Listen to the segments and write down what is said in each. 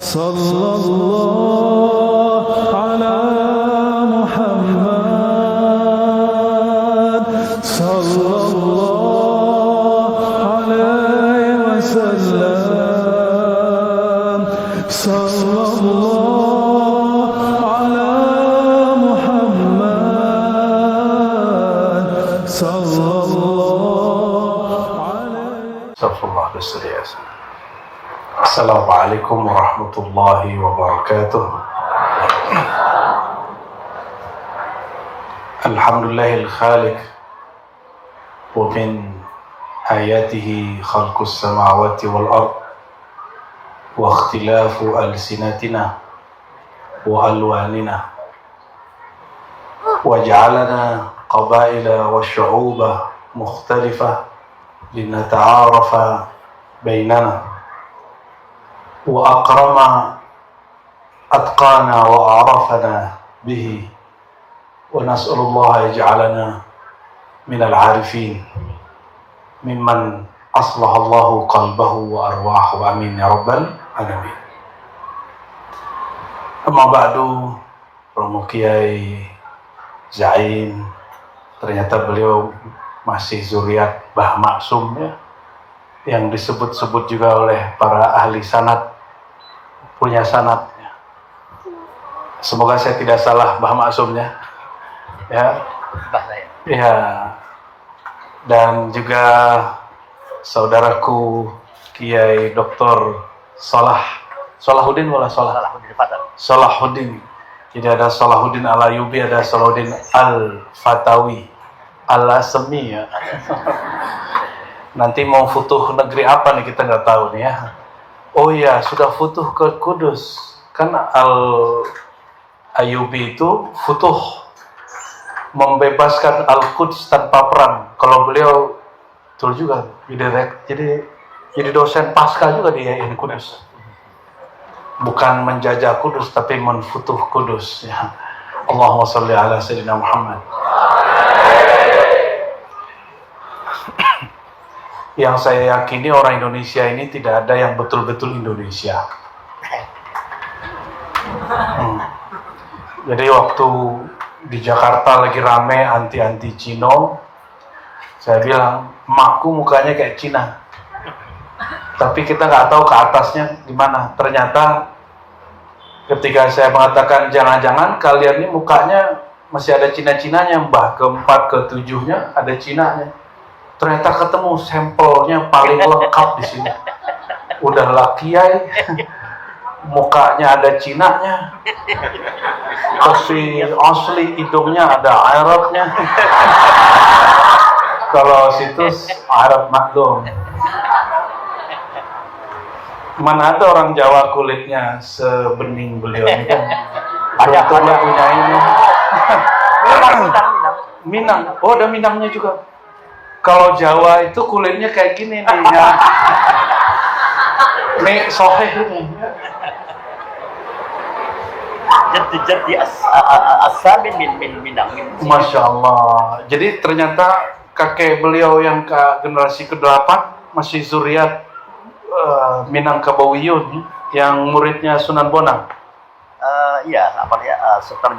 صلى الله على محمد صلى الله عليه وسلم صلى الله على محمد صلى الله عليه. استغفر الله بالسريع. Assalamualaikum warahmatullahi wabarakatuh. Alhamdulillahil khaliq wa min ayatihi khalqus samawati wal ard wa ikhtilafu alsinatina wa alwanina wa ja'alana qabaila wa syu'uba mukhtalifah linata'arafa bainana wa akrama atqana wa a'rafana bihi wa nas'alullah yaj'alana minal 'arifin mimman aslahallahu qalbahu wa arwahu, amin ya rabbal alamin. Amma ba'du, Romo Kiai Zaim, ternyata beliau masih zuriat Bah Maksum ya, yang disebut-sebut juga oleh para ahli sanad, punya sanad. Semoga saya tidak salah Bah Maksumnya ya. Ya. Dan juga saudaraku Kiai Dr. Salahuddin wala Salahuddin. Jadi ada Salahuddin Al-Ayyubi, ada Salahuddin Al-Fatawi Al-Asmi ya. Nanti mau futuh negeri apa nih kita nggak tahu nih ya. Oh ya, sudah futuh ke Kudus. Kan Al-Ayyubi itu futuh membebaskan Al-Quds tanpa perang. Kalau beliau betul juga jadi dosen pasca juga di IAIN Kudus. Bukan menjajah Kudus tapi menfutuh Kudus ya. Allahumma shalli ala sayyidina Muhammad. Yang saya yakini orang Indonesia ini tidak ada yang betul-betul Indonesia. Jadi waktu di Jakarta lagi rame anti-anti Cino, saya bilang, emakku mukanya kayak Cina. Tapi kita nggak tahu ke atasnya gimana. Ternyata ketika saya mengatakan jangan-jangan kalian ini mukanya masih ada Cina-Cinanya, mbah keempat, ketujuhnya ada Cinanya. Ternyata ketemu sampelnya paling lengkap di sini. Udahlah Kiai, mukanya ada Cinanya, tapi asli hidungnya ada Arabnya. Kalau situs Arab maklum. Mana ada orang Jawa kulitnya sebening beliau ini kan? Ada punya ini. Minang. Oh, ada Minangnya juga. Kalau Jawa itu kulitnya kayak gini nih ya. Nih soheh ini. Jadi asamin min Minang. Masya Allah. Jadi ternyata kakek beliau yang ke generasi ke-8 masih zuriat Minangkabawiyun yang muridnya Sunan Bonang. Iya, apa ya? Sultan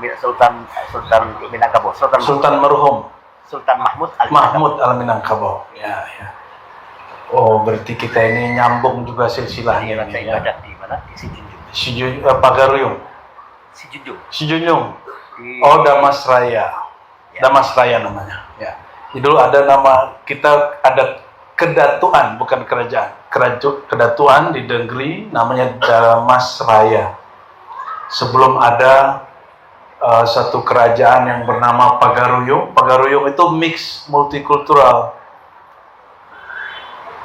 Minangkabau. Sultan merhum. Sultan Mahmud Al-Minangkabau. Ya, ya. Oh, berarti kita ini nyambung juga silsilahnya ini ya. Di mana? Di Sijunjung, Pagaruyung. Sijunjung. Oh, Damas Raya. Ya. Damas Raya namanya. Ya. Jadi dulu ada nama, kita ada kedatuan, bukan kerajaan. Kedatuan di negeri namanya Damas Raya. Sebelum ada satu kerajaan yang bernama Pagaruyung. Pagaruyung itu mix multikultural.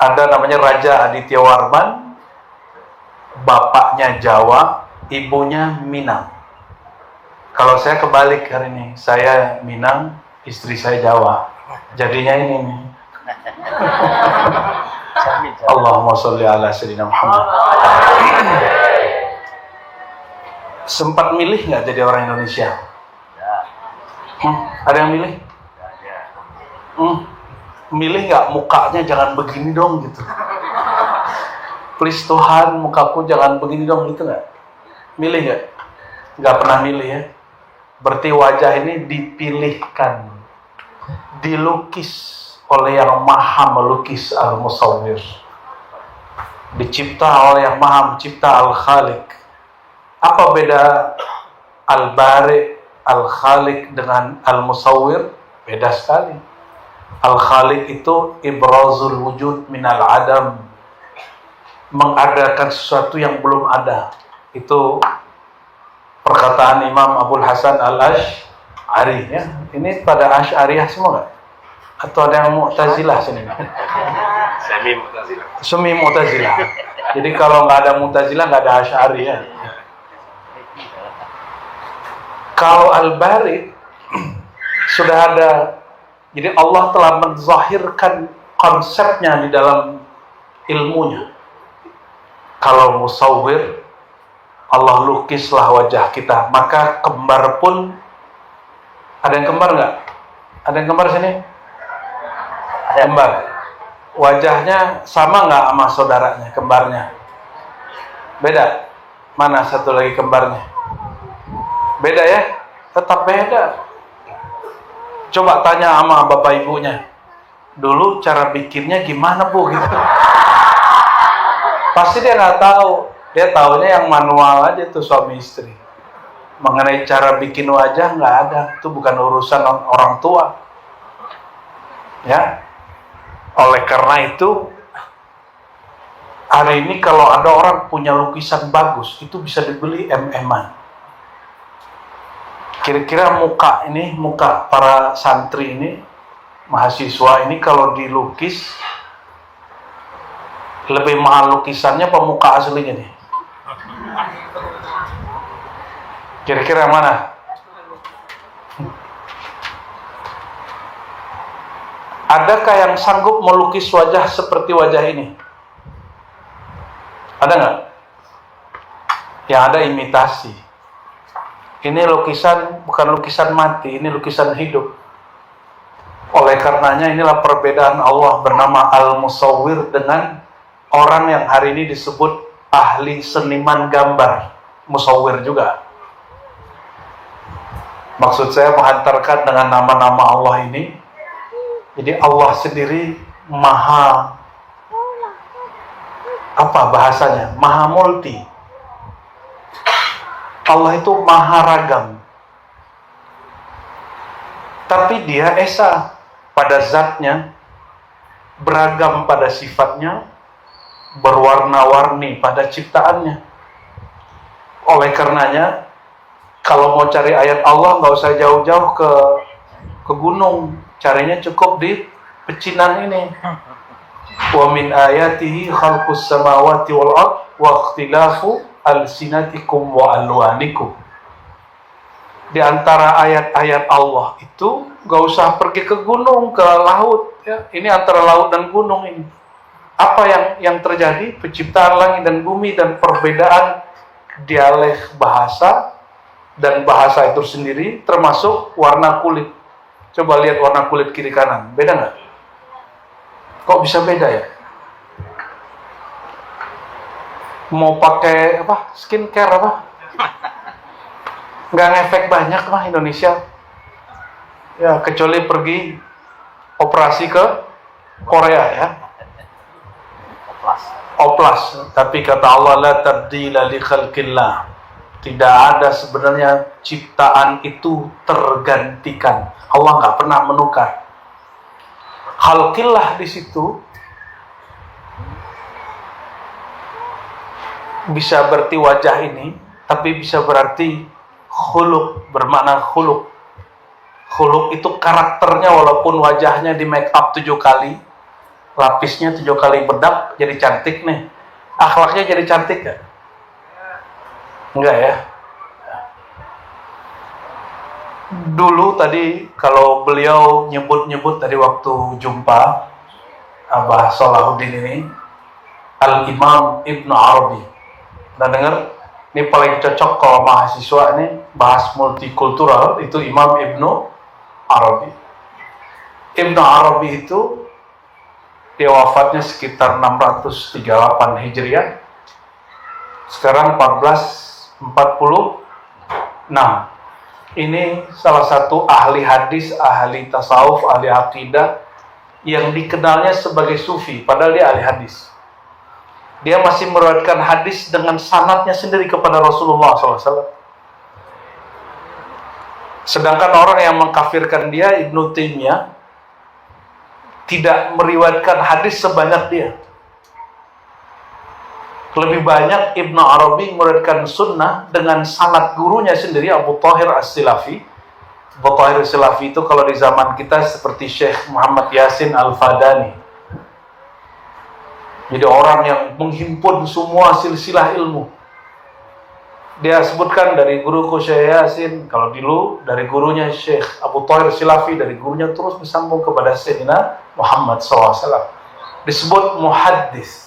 Ada namanya Raja Aditya Warman, bapaknya Jawa, ibunya Minang. Kalau saya kebalik hari ini, saya Minang, istri saya Jawa. Jadinya ini nih. Allahumma sholli ala sayyidina Muhammad. Sempat milih nggak jadi orang Indonesia? Ada yang milih? Milih nggak mukanya jangan begini dong gitu. please Tuhan mukaku jangan begini dong, gitu nggak? Milih nggak? Nggak pernah milih ya. Berarti wajah ini dipilihkan, dilukis oleh yang maha melukis, al-musawwir. Dicipta oleh yang maha mencipta, al-khaliq. Apa beda al-bari, al-khaliq dengan al-musawwir? Beda sekali. Al-khaliq itu ibrazul wujud minal adam, mengadakan sesuatu yang belum ada. Itu perkataan Imam Abul Hasan Al-Ash'ari ya. Ini pada Ash'ariyah semua nggak? Atau ada yang Mu'tazilah sini? Semi Mu'tazilah. Jadi kalau nggak ada Mu'tazilah nggak ada Ash'ari ya. Kalau Al-Bari sudah ada. Jadi Allah telah menzahirkan konsepnya di dalam ilmunya. Kalau musawwir, Allah lukislah wajah kita. Maka kembar pun, ada yang kembar nggak? Ada yang kembar sini? Kembar. Wajahnya sama nggak sama saudaranya, kembarnya? Beda? Mana satu lagi kembarnya? Beda ya? Tetap beda. Coba tanya sama bapak ibunya, dulu cara bikinnya gimana bu? Gitu. Pasti dia nggak tahu. Dia taunya yang manual aja tuh suami istri. Mengenai cara bikin wajah nggak ada. Itu bukan urusan orang tua. Ya. Oleh karena itu, hari ini kalau ada orang punya lukisan bagus, itu bisa dibeli MM-an. Kira-kira muka para santri ini, mahasiswa ini kalau dilukis, lebih mahal lukisannya apa muka aslinya nih? Kira-kira mana? Adakah yang sanggup melukis wajah seperti wajah ini? Ada nggak? Yang ada imitasi. Ini lukisan, bukan lukisan mati, ini lukisan hidup. Oleh karenanya inilah perbedaan Allah bernama Al-Musawwir dengan orang yang hari ini disebut ahli seniman gambar, musawwir juga. Maksud saya menghantarkan dengan nama-nama Allah ini. Jadi Allah sendiri maha, apa bahasanya? Maha multi. Allah itu maha ragam. Tapi dia esa pada zatnya, beragam pada sifatnya, berwarna-warni pada ciptaannya. Oleh karenanya, kalau mau cari ayat Allah nggak usah jauh-jauh ke gunung, carinya cukup di pecinan ini. Wa min ayatihi khalqus samawati wal ard wa ikhtilafu alsinatikum wa alwanikum. Di antara ayat-ayat Allah itu nggak usah pergi ke gunung, ke laut ya. Ini antara laut dan gunung ini. Apa yang terjadi? Penciptaan langit dan bumi dan perbedaan dialek bahasa dan bahasa itu sendiri, termasuk warna kulit. Coba lihat warna kulit kiri kanan, beda nggak? Kok bisa beda ya? Mau pakai apa? Skincare apa? Nggak ngefek banyak mah Indonesia. Ya kecuali pergi operasi ke Korea ya. Oplas. Tapi kata Allah la tabdila li khalqillah. Tidak ada sebenarnya ciptaan itu tergantikan. Allah nggak pernah menukar. Khalqillah di situ bisa berarti wajah ini, tapi bisa berarti khuluq, bermakna khuluq. Khuluq itu karakternya, walaupun wajahnya di make up 7 kali, lapisnya 7 kali bedak, jadi cantik nih. Akhlaknya jadi cantik gak? Enggak ya? Dulu tadi kalau beliau nyebut-nyebut tadi waktu jumpa Abah Salahuddin ini, Al-Imam Ibn Arabi. Nah dengar, ini paling cocok kalau mahasiswa ini bahas multikultural, itu Imam Ibn Arabi. Ibn Arabi itu Dia wafatnya sekitar 638 Hijriah. Sekarang 1446. Ini salah satu ahli hadis, ahli tasawuf, ahli akidah yang dikenalnya sebagai sufi, padahal dia ahli hadis. Dia masih meriwayatkan hadis dengan sanadnya sendiri kepada Rasulullah SAW. Sedangkan orang yang mengkafirkan dia, Ibnu Taimiyah, tidak meriwayatkan hadis sebanyak dia. Lebih banyak Ibnu Arabi meriwayatkan sunnah dengan sanad gurunya sendiri, Abu Thahir As-Silafi. Abu Thahir As-Silafi itu kalau di zaman kita seperti Syekh Muhammad Yasin Al-Fadani. Jadi orang yang menghimpun semua silsilah ilmu. Dia sebutkan dari guruku Syekh Yasin, kalau dulu dari gurunya Syekh Abu Thahir As-Silafi, dari gurunya terus disambung kepada Sayyidina Muhammad SAW. Disebut muhaddis.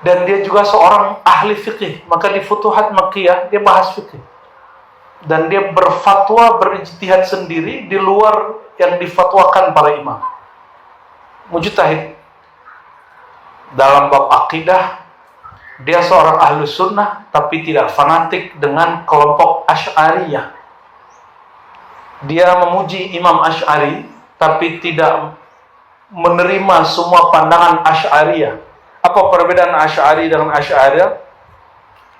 Dan dia juga seorang ahli fikih. Maka di Futuhat Makkiyah dia bahas fikih. Dan dia berfatwa, berijtihad sendiri di luar yang difatwakan para imam. Mujtahid. Dalam bab akidah, dia seorang ahlu sunnah, tapi tidak fanatik dengan kelompok Asy'ariyah. Dia memuji Imam Asy'ari, tapi tidak menerima semua pandangan Asy'ariyah. Apa perbedaan Asy'ari dengan Asy'ariyah?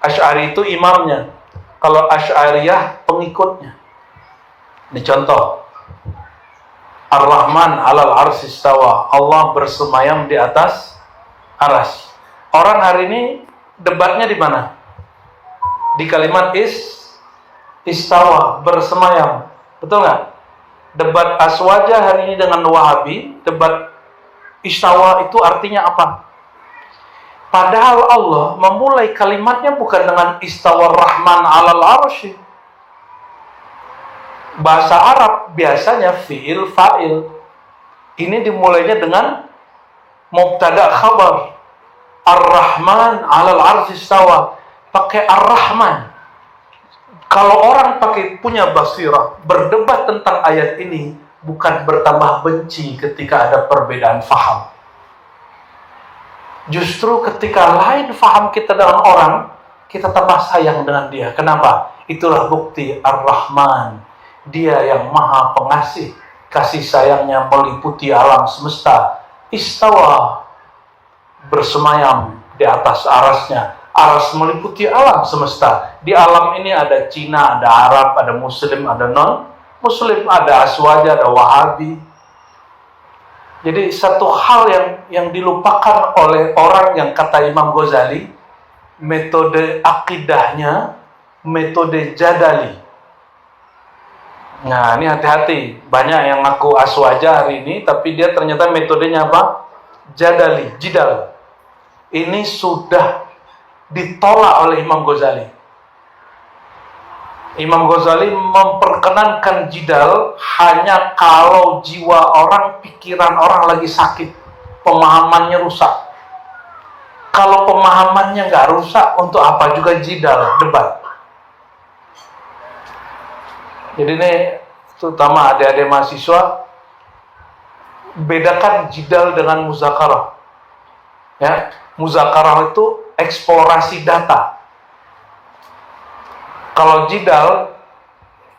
Asy'ari itu imamnya, kalau Asy'ariyah pengikutnya. Ini contoh. Ar-Rahman 'alal 'arsy istawa. Allah bersemayam di atas aras. Orang hari ini debatnya di mana? Di kalimat istawa, bersemayam. Betul nggak? Debat Aswaja hari ini dengan Wahabi, debat istawa itu artinya apa? Padahal Allah memulai kalimatnya bukan dengan istawa Rahman 'alal 'arsy. Bahasa Arab biasanya fi'il fa'il. Ini dimulainya dengan mubtada khabar. Ar-Rahman 'alal 'arsy istawa. Pakai Ar-Rahman. Kalau orang punya basirah, berdebat tentang ayat ini bukan bertambah benci ketika ada perbedaan faham. Justru ketika lain faham kita dengan orang, kita tambah sayang dengan dia. Kenapa? Itulah bukti Ar-Rahman. Dia yang maha pengasih. Kasih sayangnya meliputi alam semesta. Istawa, bersemayam di atas arasnya. Aras meliputi alam semesta. Di alam ini ada Cina, ada Arab, ada Muslim, ada non-Muslim, ada Aswaja, ada Wahabi. Jadi satu hal yang dilupakan oleh orang yang kata Imam Ghazali, metode akidahnya, metode jadali. Nah, ini hati-hati. Banyak yang ngaku Aswaja hari ini, tapi dia ternyata metodenya apa? Jadali, jidal. Ini sudah ditolak oleh Imam Ghazali. Imam Ghazali memperkenankan jidal hanya kalau jiwa orang, pikiran orang lagi sakit, pemahamannya rusak. Kalau pemahamannya nggak rusak, untuk apa juga jidal, debat. Jadi ini, terutama adik-adik mahasiswa, bedakan jidal dengan muzakarah. Ya, muzakarah itu eksplorasi data. Kalau jidal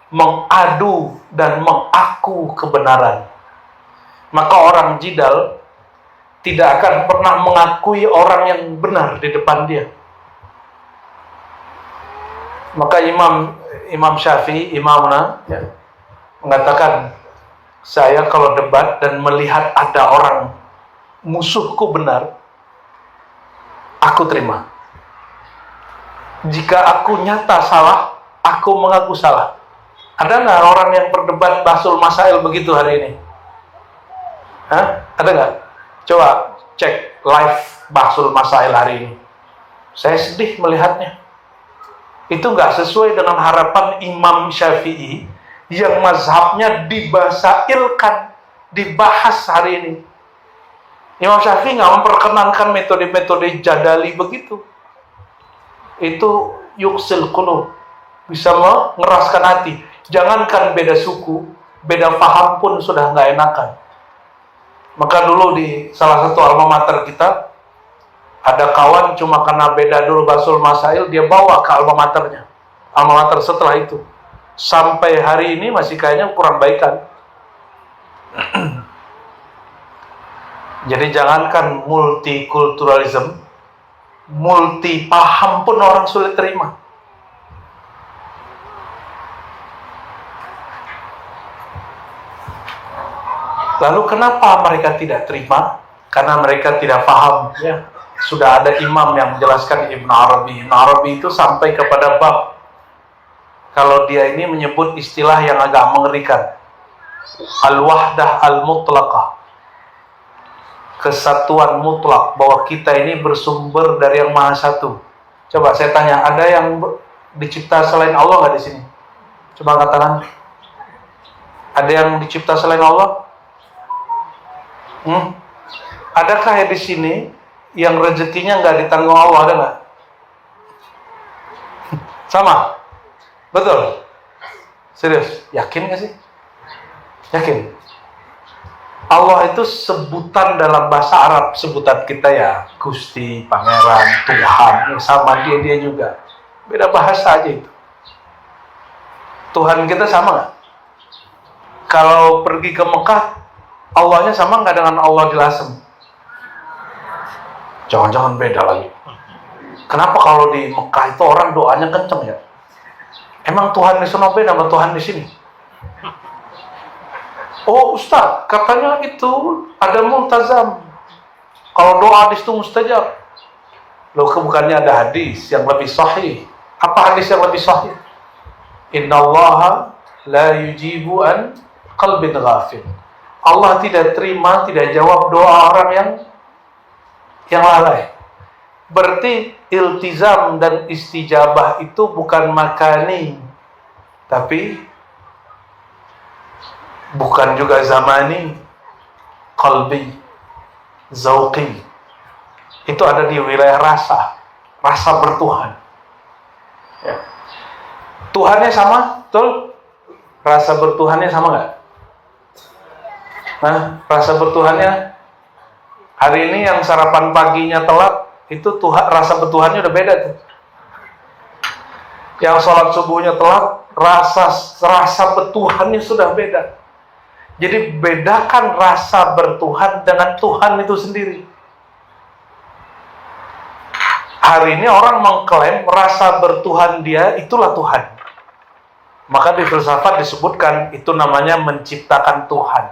mengadu dan mengaku kebenaran, maka orang jidal tidak akan pernah mengakui orang yang benar di depan dia. Maka Imam Syafi'i, imamna, ya, mengatakan, saya kalau debat dan melihat ada orang musuhku benar, aku terima. Jika aku nyata salah, aku mengaku salah. Ada nggak orang yang berdebat Bahsul Masail begitu hari ini? Hah? Ada nggak? Coba cek live Bahsul Masail hari ini. Saya sedih melihatnya. Itu nggak sesuai dengan harapan Imam Syafi'i yang mazhabnya dibasailkan, dibahas hari ini. Imam Syafi'i nggak memperkenankan metode-metode jadali begitu. Itu yuksil qulub, bisa mengeraskan hati. Jangankan beda suku, beda paham pun sudah nggak enakan. Maka dulu di salah satu alma mater kita, ada kawan cuma karena beda dulu basul masail, dia bawa ke alma maternya. Alma mater setelah itu. Sampai hari ini masih kayaknya kurang baikan. Jadi jangankan multikulturalism, multi paham pun orang sulit terima. Lalu kenapa mereka tidak terima? Karena mereka tidak paham. Ya, sudah ada imam yang menjelaskan Ibn Arabi. Ibn Arabi itu sampai kepada bab, kalau dia ini menyebut istilah yang agak mengerikan. Al-wahdah al-mutlaqah. Kesatuan mutlak, bahwa kita ini bersumber dari yang maha satu. Coba saya tanya, ada yang dicipta selain Allah nggak di sini? Coba katakan. Ada yang dicipta selain Allah? Adakah di sini yang rezekinya nggak ditanggung Allah, ada nggak? Sama? Betul? Serius? Yakin nggak sih? Yakin? Allah itu sebutan dalam bahasa Arab, sebutan kita ya Gusti, Pangeran, Tuhan, sama dia juga. Beda bahasa aja itu. Tuhan kita sama nggak? Kalau pergi ke Mekah, Allahnya sama nggak dengan Allah di Lasem? Jangan-jangan beda lagi. Kenapa kalau di Mekah itu orang doanya kenceng ya? Emang Tuhan di sana beda sama Tuhan di sini? Oh Ustaz, katanya itu ada multazam. Kalau doa di situ mustajab. Loh, bukannya ada hadis yang lebih sahih? Apa hadis yang lebih sahih? Innallaha la yujibu an qalbin ghafil. Allah tidak terima, tidak jawab doa orang yang lalai. Berarti iltizam dan istijabah itu bukan makani, tapi bukan juga zamani, qalbi, zauqi. Itu ada di wilayah rasa bertuhan. Ya. Tuhannya sama, betul? Rasa bertuhannya sama nggak? Nah, rasa bertuhannya hari ini yang sarapan paginya telat, itu rasa bertuhannya udah beda tuh. Yang sholat subuhnya telat, rasa bertuhannya sudah beda. Jadi bedakan rasa bertuhan dengan Tuhan itu sendiri. Hari ini orang mengklaim rasa bertuhan dia itulah Tuhan. Maka di filsafat disebutkan itu namanya menciptakan Tuhan.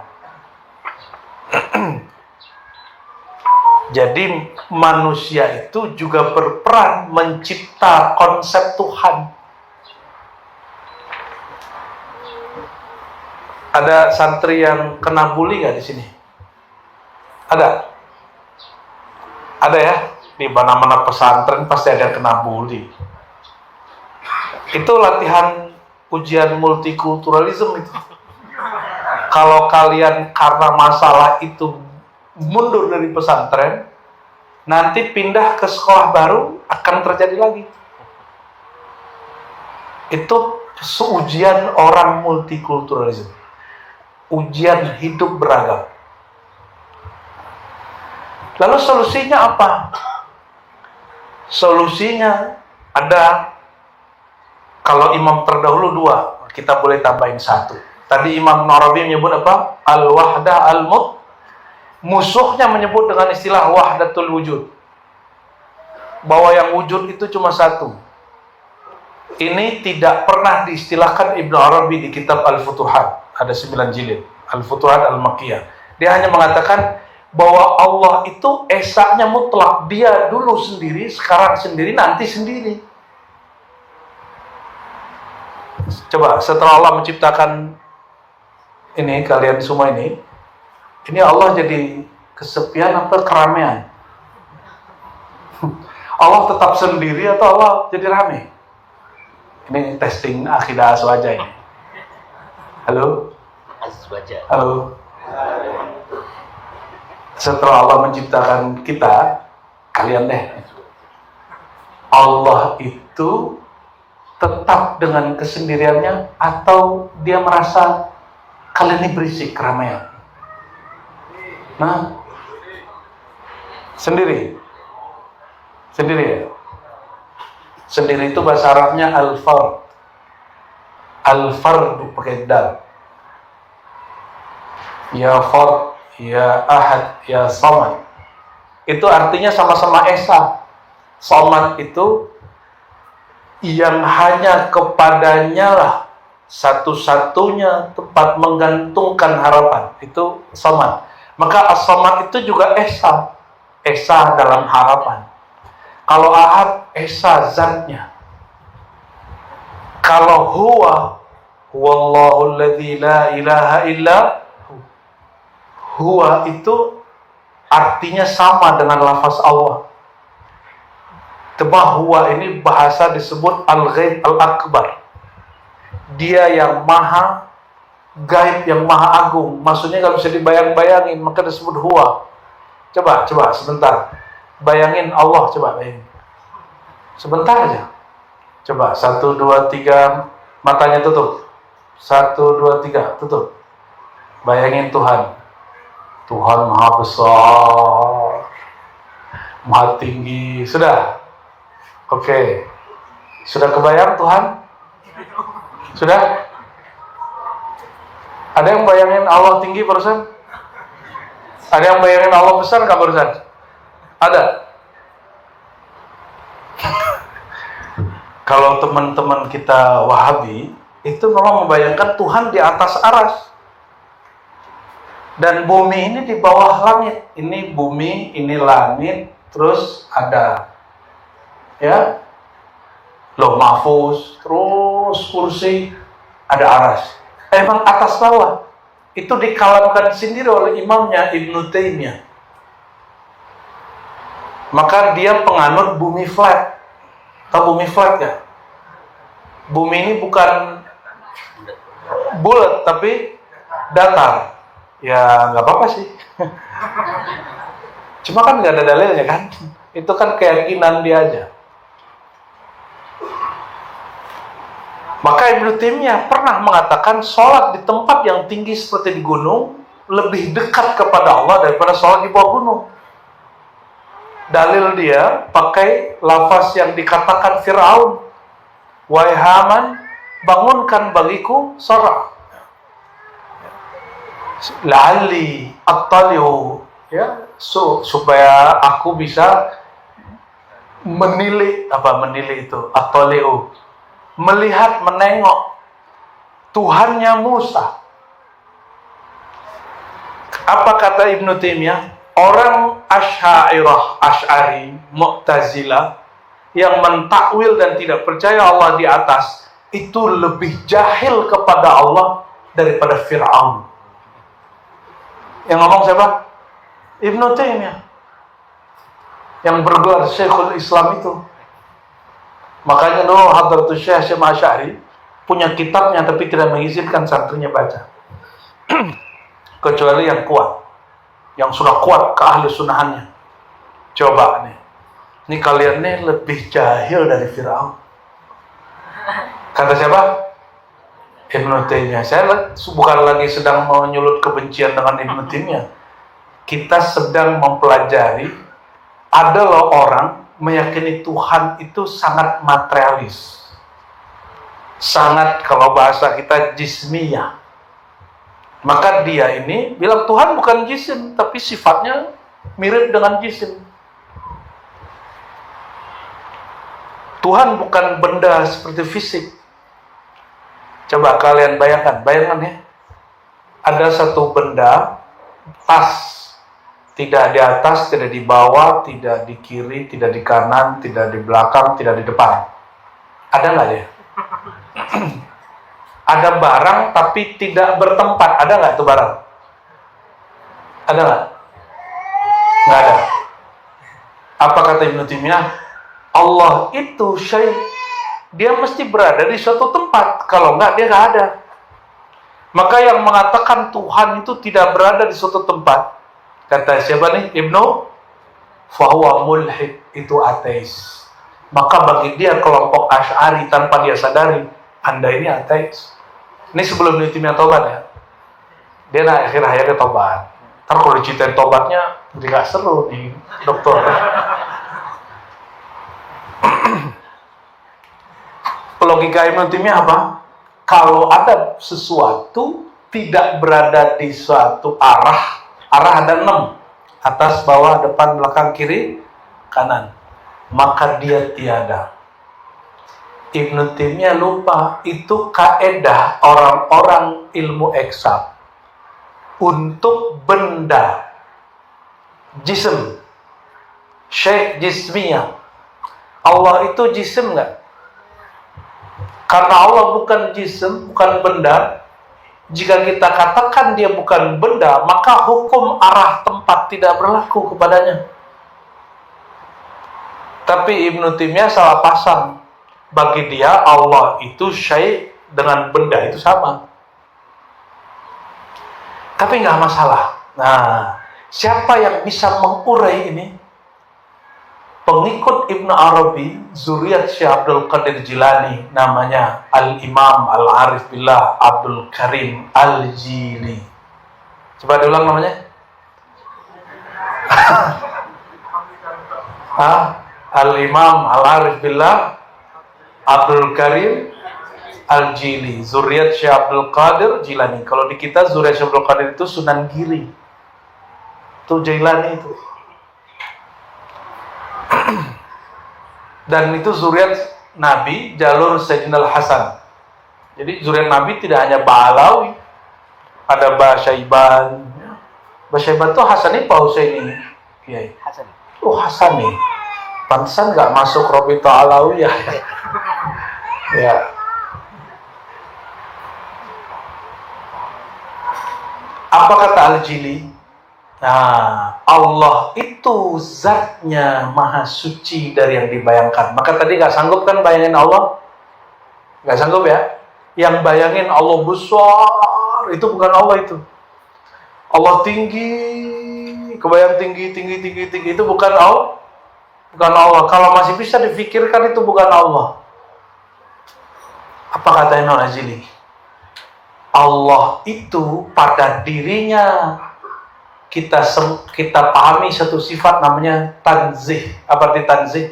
Jadi manusia itu juga berperan mencipta konsep Tuhan. Ada santri yang kena bully nggak di sini? Ada? Ada ya? Di mana-mana pesantren pasti ada yang kena bully. Itu latihan ujian multikulturalisme itu. Kalau kalian karena masalah itu mundur dari pesantren, nanti pindah ke sekolah baru akan terjadi lagi. Itu ujian orang multikulturalisme. Ujian hidup beragam. Lalu solusinya apa? Solusinya ada, kalau imam terdahulu 2, kita boleh tambahin 1. Tadi Imam Narabi menyebut apa? Al-wahdah al-mut. Musuhnya menyebut dengan istilah wahdatul wujud. Bahwa yang wujud itu cuma satu. Ini tidak pernah diistilahkan Ibn Arabi di kitab Al-Futuhat. Ada 9 jilid. Al-Futuhat Al-Makkiyah. Dia hanya mengatakan bahwa Allah itu esanya mutlak. Dia dulu sendiri, sekarang sendiri, nanti sendiri. Coba setelah Allah menciptakan ini, kalian semua ini Allah jadi kesepian apa keramaian? Allah tetap sendiri atau Allah jadi rame? Ini testing akidah aswaja ini. Halo? Aswaja. Halo? Setelah Allah menciptakan kita, kalian deh, Allah itu tetap dengan kesendiriannya atau dia merasa kalian ini berisik, keramaian? Nah, sendiri. Sendiri ya? Sendiri itu bahasa Arabnya al-fard. Al-fardu pakai dal. Ya fard, ya ahad, ya samad. Itu artinya sama-sama esa. Samad itu yang hanya kepadanya lah satu-satunya tempat menggantungkan harapan. Itu samad. Maka as-samad itu juga esa. Esa dalam harapan. Kalau ahad, esa zatnya. Kalau huwa, huwallahu alladzi la ilaha illa huwa, itu artinya sama dengan lafaz Allah. Tebah huwa ini bahasa disebut al-ghaib al-akbar. Dia yang maha gaib, yang maha agung. Maksudnya kalau bisa dibayang-bayangin, maka disebut huwa. Coba sebentar. Bayangin Allah, coba bayangin. Sebentar aja. Coba, 1, 2, 3, matanya tutup. 1, 2, 3, tutup. Bayangin Tuhan. Tuhan maha besar, maha tinggi. Sudah? Oke. Sudah kebayang Tuhan? Sudah? Ada yang bayangin Allah tinggi barusan? Ada yang bayangin Allah besar nggak barusan? Ada? Kalau teman-teman kita Wahabi, itu memang membayangkan Tuhan di atas aras. Dan bumi ini di bawah langit. Ini bumi, ini langit, terus ada ya Lauh Mahfuz, terus kursi, ada aras. Emang atas bawah. Itu dikalamkan sendiri oleh imamnya Ibnu Taimiyah. Maka dia penganut bumi flat. Tahu bumi flat ya? Bumi ini bukan bulat tapi datar. Ya nggak apa-apa sih. Cuma kan nggak ada dalilnya kan? Itu kan keyakinan dia aja. Maka Ibnu Taimiyah pernah mengatakan sholat di tempat yang tinggi seperti di gunung lebih dekat kepada Allah daripada sholat di bawah gunung. Dalil dia pakai lafaz yang dikatakan Fir'aun, wahai Haman, bangunkan bagiku Sarah, la'alli attali'u, ya, supaya aku bisa menilik itu attali'u, melihat, menengok Tuhannya Musa. Apa kata Ibnu Taimiyah? Orang Asy'ari, Mu'tazilah yang mentakwil dan tidak percaya Allah di atas itu lebih jahil kepada Allah daripada Fir'aun. Yang ngomong siapa? Ibnu Taimiyah. Yang bergelar Syekhul Islam itu. Makanya dulu Hadratus Syekh Hasyim Asy'ari punya kitabnya tapi tidak mengizinkan santrinya baca. Kecuali yang kuat. Yang sudah kuat ke ahli sunahannya. Coba nih. Ini kalian nih lebih jahil dari Fir'aun. Kata siapa? Ibnu Taimiyah. Saya bukan lagi sedang menyulut kebencian dengan Ibnu Taimiyah. Kita sedang mempelajari ada loh orang meyakini Tuhan itu sangat materialis. Sangat, kalau bahasa kita, jismiyah. Maka dia ini bilang Tuhan bukan jisim, tapi sifatnya mirip dengan jisim. Tuhan bukan benda seperti fisik. Coba kalian bayangkan ya. Ada satu benda, tas. Tidak di atas, tidak di bawah, tidak di kiri, tidak di kanan, tidak di belakang, tidak di depan. Ada nggak dia? Ada barang tapi tidak bertempat. Ada nggak itu barang? Ada nggak? Nggak ada. Apa kata Ibnu Taimiyah? Allah itu syai'. Dia mesti berada di suatu tempat. Kalau nggak, dia nggak ada. Maka yang mengatakan Tuhan itu tidak berada di suatu tempat, kata siapa nih? Ibnu? Fahuwa mulhid, itu ateis. Maka bagi dia kelompok Asy'ari tanpa dia sadari, Anda ini ateis. Ini sebelum Ibnu Taimiyah tobat ya. Dia akhir hayatnya tobat. Ntar kalau diceritain tobatnya, jadi gak seru nih, dokter. Logika Ibnu Taimiyah apa? Kalau ada sesuatu tidak berada di suatu arah ada 6, atas, bawah, depan, belakang, kiri, kanan, maka dia tiada. Ibnu Taimiyah lupa, itu kaedah orang-orang ilmu eksak untuk benda jism, syai' jismiyah. Allah itu jism nggak? Karena Allah bukan jism, bukan benda. Jika kita katakan dia bukan benda, maka hukum arah tempat tidak berlaku kepadanya. Tapi Ibnu Taimiyah salah pasang. Bagi dia Allah itu syai' dengan benda itu sama. Tapi nggak masalah. Nah, siapa yang bisa mengurai ini? Pengikut Ibnu Arabi, zuriat Syekh Abdul Qadir Jilani, namanya Al-Imam Al-Arif Billah Abdul Karim Al-Jili. Coba diulang namanya. Al-Imam Al-Arif Billah Abdul Karim Al-Jili, zuriat Syekh Abdul Qadir Jilani. Kalau di kita zuriat Syekh Abdul Qadir itu Sunan Giri. Itu Jilani itu. Dan itu zuriat Nabi, jalur Sayyidina Al-Hasan. Jadi zuriat Nabi tidak hanya Ba'alawi, ada Ba'syaiban. Ba'syaiban itu Hasani Pak Husaini. Iya. Hasan. Oh, Hasani. Pantesan nggak masuk Robito Alawiyah. Ya. Apa kata Al-Jili? Nah, Allah itu zatnya maha suci dari yang dibayangkan. Maka tadi nggak sanggup kan bayangin Allah? Nggak sanggup ya? Yang bayangin Allah besar, itu bukan Allah itu. Allah tinggi, kebayang tinggi, itu bukan Allah. Bukan Allah. Kalau masih bisa difikirkan itu bukan Allah. Apa kata Imam Al-Jili? Allah itu pada dirinya kita pahami satu sifat namanya tanzih. Apa arti tanzih?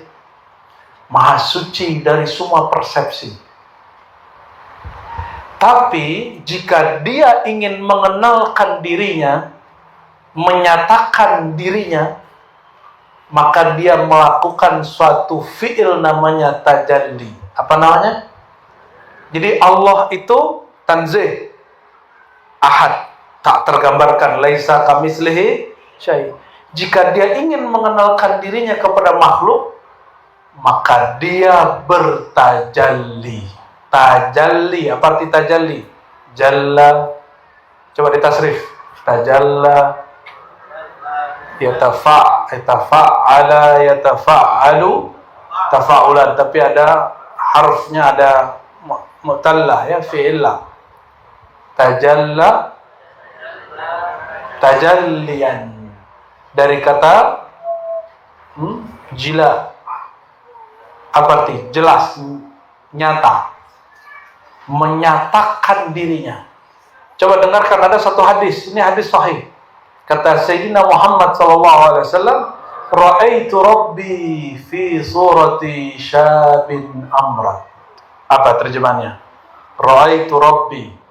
Maha suci dari semua persepsi. Tapi jika dia ingin mengenalkan dirinya, menyatakan dirinya, maka dia melakukan suatu fi'il namanya tajalli. Apa namanya? Jadi Allah itu tanzih, ahad, tak tergambarkan, laisa kamitslihi syai'. Jika dia ingin mengenalkan dirinya kepada makhluk, maka dia bertajalli. Tajalli, apa arti tajalli? Jalla, coba ditasrif. Tajalla, yatafa'alu, tafa'ulan. Tapi ada harfnya, ada mutallah ya, fi'illah. Tajalla, tajallian, dari kata jila. Apa arti? Jelas, nyata, menyatakan dirinya. Coba dengarkan, ada satu hadis, ini hadis sahih. Kata Sayyidina Muhammad SAW, ra'aitu rabbi fi surati syabin amrat. Apa terjemahannya? Ra'aitu rabbi.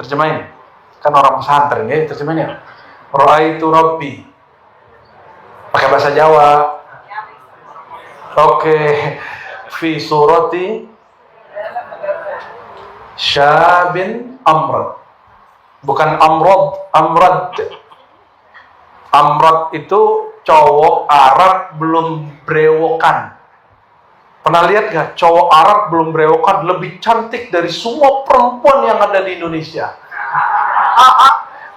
Terjemahin. Kan orang pesantren ya, terjemahin ya. Ra'aitu rabbi. Pakai bahasa Jawa. Oke. Fi surati syabin amrad. Bukan amrad, amrad. Amrad itu cowok Arab belum brewokan. Pernah lihat gak? Cowok Arab belum brewokan lebih cantik dari semua perempuan yang ada di Indonesia.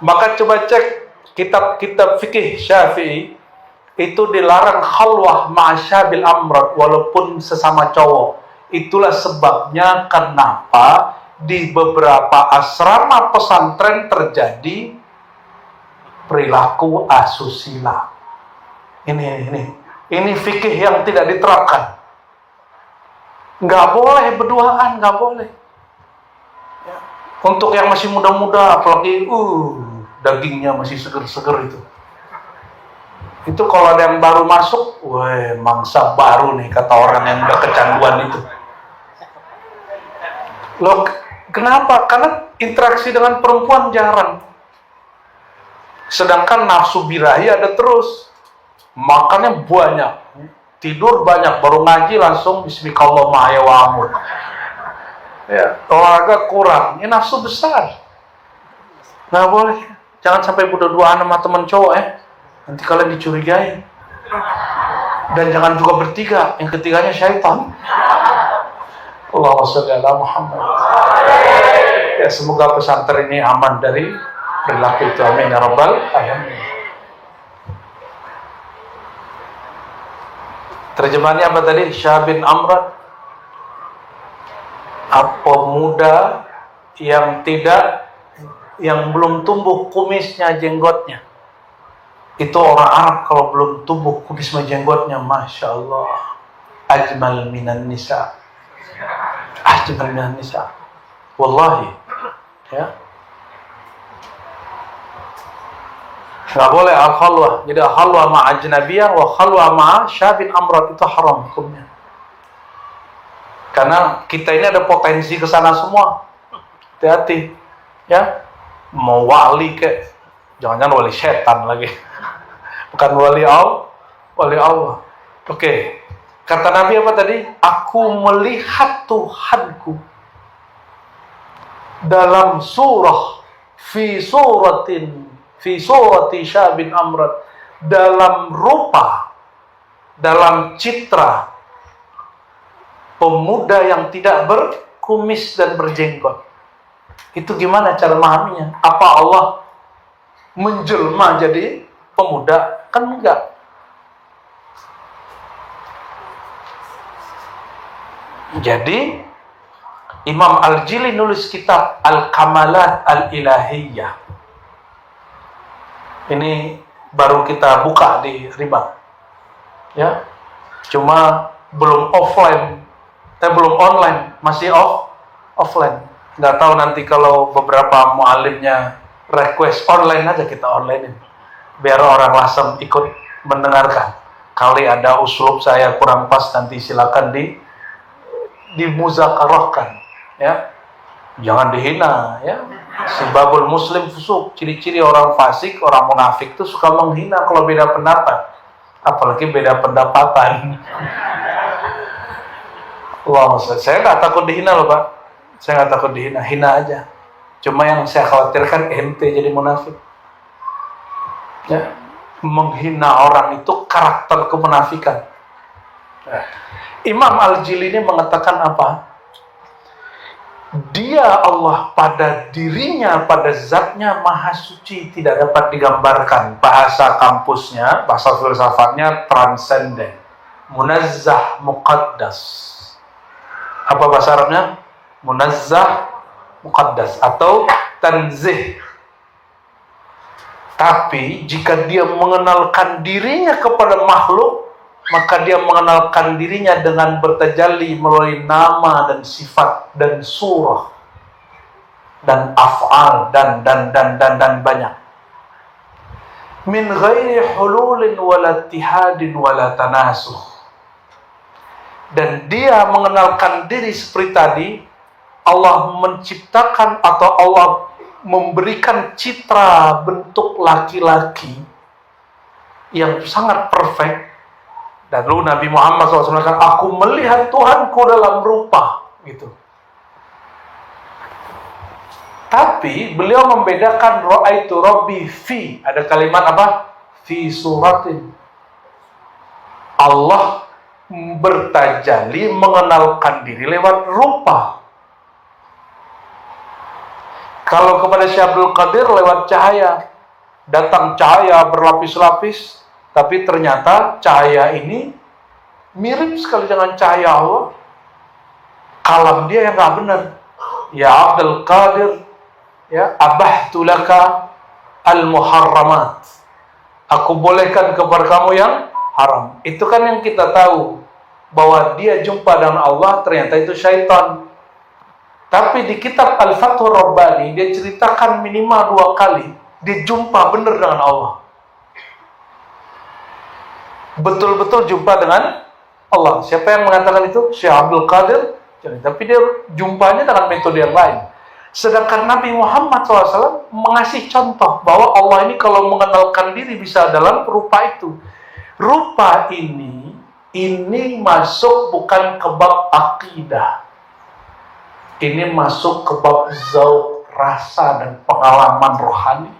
Maka coba cek kitab-kitab fikih Syafi'i, itu dilarang khalwah ma'asyabil amrad walaupun sesama cowok. Itulah sebabnya kenapa di beberapa asrama pesantren terjadi perilaku asusila. Ini fikih yang tidak diterapkan. Nggak boleh berduaan, nggak boleh. Ya. Untuk yang masih muda-muda, apalagi dagingnya masih seger-seger itu. Itu kalau ada yang baru masuk, wah mangsa baru nih kata orang yang udah kecanduan itu. Loh, kenapa? Karena interaksi dengan perempuan jarang. Sedangkan nafsu birahi ada terus. Makannya banyak, tidur banyak, baru ngaji langsung bismillahirrahmanirrahim. Ya, olahraga kurang, ini nafsu besar. Nggak boleh, jangan sampai berdua-duaan sama teman cowok ya. Nanti kalian dicurigai. Dan jangan juga bertiga, yang ketiganya syaitan. Allahumma sholli ala Muhammad. Ya, semoga pesantren ini aman dari perilaku itu, amin ya rabbal alamin. Terjemahannya apa tadi? Syabin amrat, pemuda yang belum tumbuh kumisnya, jenggotnya. Itu orang Arab kalau belum tumbuh kumisnya, jenggotnya, masya Allah, ajmal minan nisa, ajmal minan nisa, wallahi, ya. Nggak boleh al-khalwah. Jadi al-khalwah ma'a ajnabiyah wa khalwah ma'a syabin amrat itu haram hukumnya. Karena kita ini ada potensi ke sana semua. Hati-hati. Ya. Mau wali kek, jangan-jangan wali setan lagi. Bukan wali Allah. Oke. Kata Nabi apa tadi? Aku melihat Tuhanku dalam surah fi surati syabin amrat, dalam rupa, dalam citra pemuda yang tidak berkumis dan berjenggot. Itu gimana cara memahaminya? Apa Allah menjelma jadi pemuda? Kan enggak. Jadi Imam Al-Jili nulis kitab Al-Kamalat Al-Ilahiyah. Ini baru kita buka di Riba, ya. Cuma belum offline, belum online, masih offline. Nggak tahu nanti kalau beberapa mualimnya request online aja kita onlinein, biar orang Lasem ikut mendengarkan. Kali ada uslub saya kurang pas, nanti silakan dimuzakarahkan, ya. Jangan dihina, ya. Sebabul muslim fusuk, ciri-ciri orang fasik, orang munafik itu suka menghina kalau beda pendapat, apalagi beda pendapatan. Wah, saya nggak takut dihina loh Pak, saya nggak takut dihina, hina aja. Cuma yang saya khawatirkan ente jadi munafik. Ya, menghina orang itu karakter kemunafikan. Ya. Imam Al-Jili ini mengatakan apa? Dia Allah pada dirinya, pada zatnya maha suci, tidak dapat digambarkan. Bahasa kampusnya, bahasa filsafatnya transenden, munazzah, muqaddas. Apa bahasa Arabnya? Munazzah, muqaddas atau tanzih. Tapi jika dia mengenalkan dirinya kepada makhluk, maka dia mengenalkan dirinya dengan bertajalli melalui nama dan sifat dan surah dan af'al dan banyak. Min ghairi hululin wala ittihadin wala tanasuh. Dan dia mengenalkan diri seperti tadi, Allah menciptakan atau Allah memberikan citra bentuk laki-laki yang sangat perfect. Dan lalu Nabi Muhammad SAW katakan, aku melihat Tuhanku dalam rupa, gitu. Tapi beliau membedakan ra'aitu Rabbi fi, ada kalimat apa? Fi suratin. Allah bertajalli mengenalkan diri lewat rupa. Kalau kepada Syekh Abdul Qadir lewat cahaya, datang cahaya berlapis-lapis. Tapi ternyata cahaya ini mirip sekali dengan cahaya Allah. Kalam dia yang nggak benar. Ya Abdul Qadir, ya abahtu laka al-muharramat. Aku bolehkan kepada kamu yang haram. Itu kan yang kita tahu, bahwa dia jumpa dengan Allah, ternyata itu syaitan. Tapi di kitab Al-Fathur Rabbani dia ceritakan minimal 2 kali Dia jumpa benar dengan Allah. Betul-betul jumpa dengan Allah. Siapa yang mengatakan itu? Syekh Abdul Qadir. Tapi dia jumpanya dengan metode yang lain. Sedangkan Nabi Muhammad SAW mengasih contoh bahwa Allah ini kalau mengenalkan diri bisa dalam rupa itu. Rupa ini masuk bukan ke bab akidah. Ini masuk ke bab zauq, rasa dan pengalaman rohani.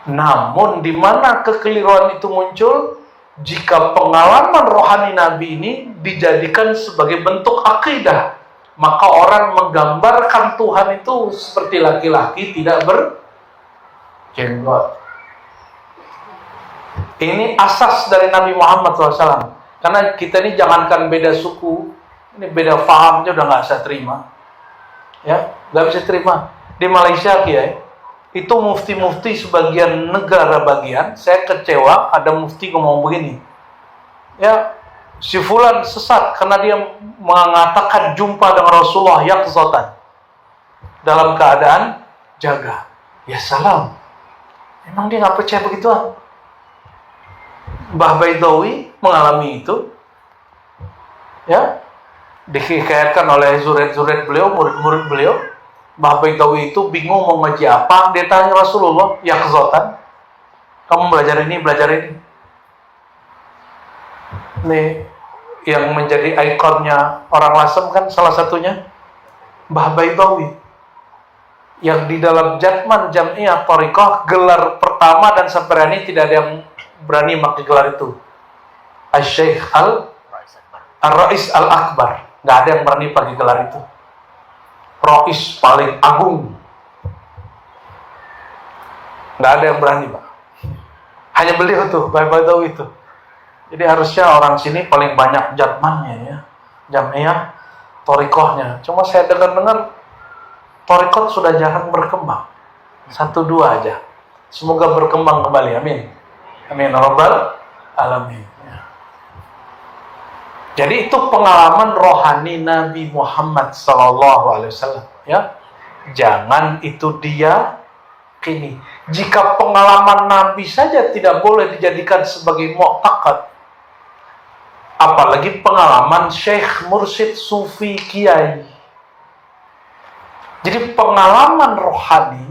Namun di mana kekeliruan itu muncul? Jika pengalaman rohani Nabi ini dijadikan sebagai bentuk akidah, maka orang menggambarkan Tuhan itu seperti laki-laki tidak berjenggot. Ini asas dari Nabi Muhammad SAW. Karena kita ini jangankan beda suku, ini beda faham aja udah nggak bisa terima. Ya, nggak bisa terima. Di Malaysia, Kiai, itu mufti-mufti sebagian negara bagian, saya kecewa ada mufti ngomong begini. Ya, si fulan sesat karena dia mengatakan jumpa dengan Rasulullah yaqzatan dalam keadaan jaga. Ya salam. Emang dia nggak percaya begituan? Mbah Baidawi mengalami itu. Ya, dihikayatkan oleh zuret-zuret beliau, murid-murid beliau. Mbah Baidawi itu bingung mau ngaji apa, dia tanya Rasulullah, yaqzatan, kamu belajar ini, belajar ini. Nih, yang menjadi ikonnya orang Lasem kan salah satunya Mbah Baidawi. Yang di dalam Jatman Jam'iyah Thariqah, gelar pertama dan sampai ini tidak ada yang berani pakai gelar itu. Asy-Syaikh Ar-Rais Al-Akbar. Nggak ada yang berani pakai gelar itu. Rais paling agung. Nggak ada yang berani, Pak. Hanya beliau tuh, Baidawi itu. Jadi harusnya orang sini paling banyak jatmannya ya. Jam'iyah Thariqahnya. Cuma saya dengar-dengar Thariqah sudah jarang berkembang. 1-2 aja. Semoga berkembang kembali. Amin. Amin. Rabbal alamin. Jadi itu pengalaman rohani Nabi Muhammad SAW, ya. Jangan itu dia kini. Jika pengalaman Nabi saja tidak boleh dijadikan sebagai mu'taqad, apalagi pengalaman Syekh, Mursyid, Sufi, Kiai. Jadi pengalaman rohani,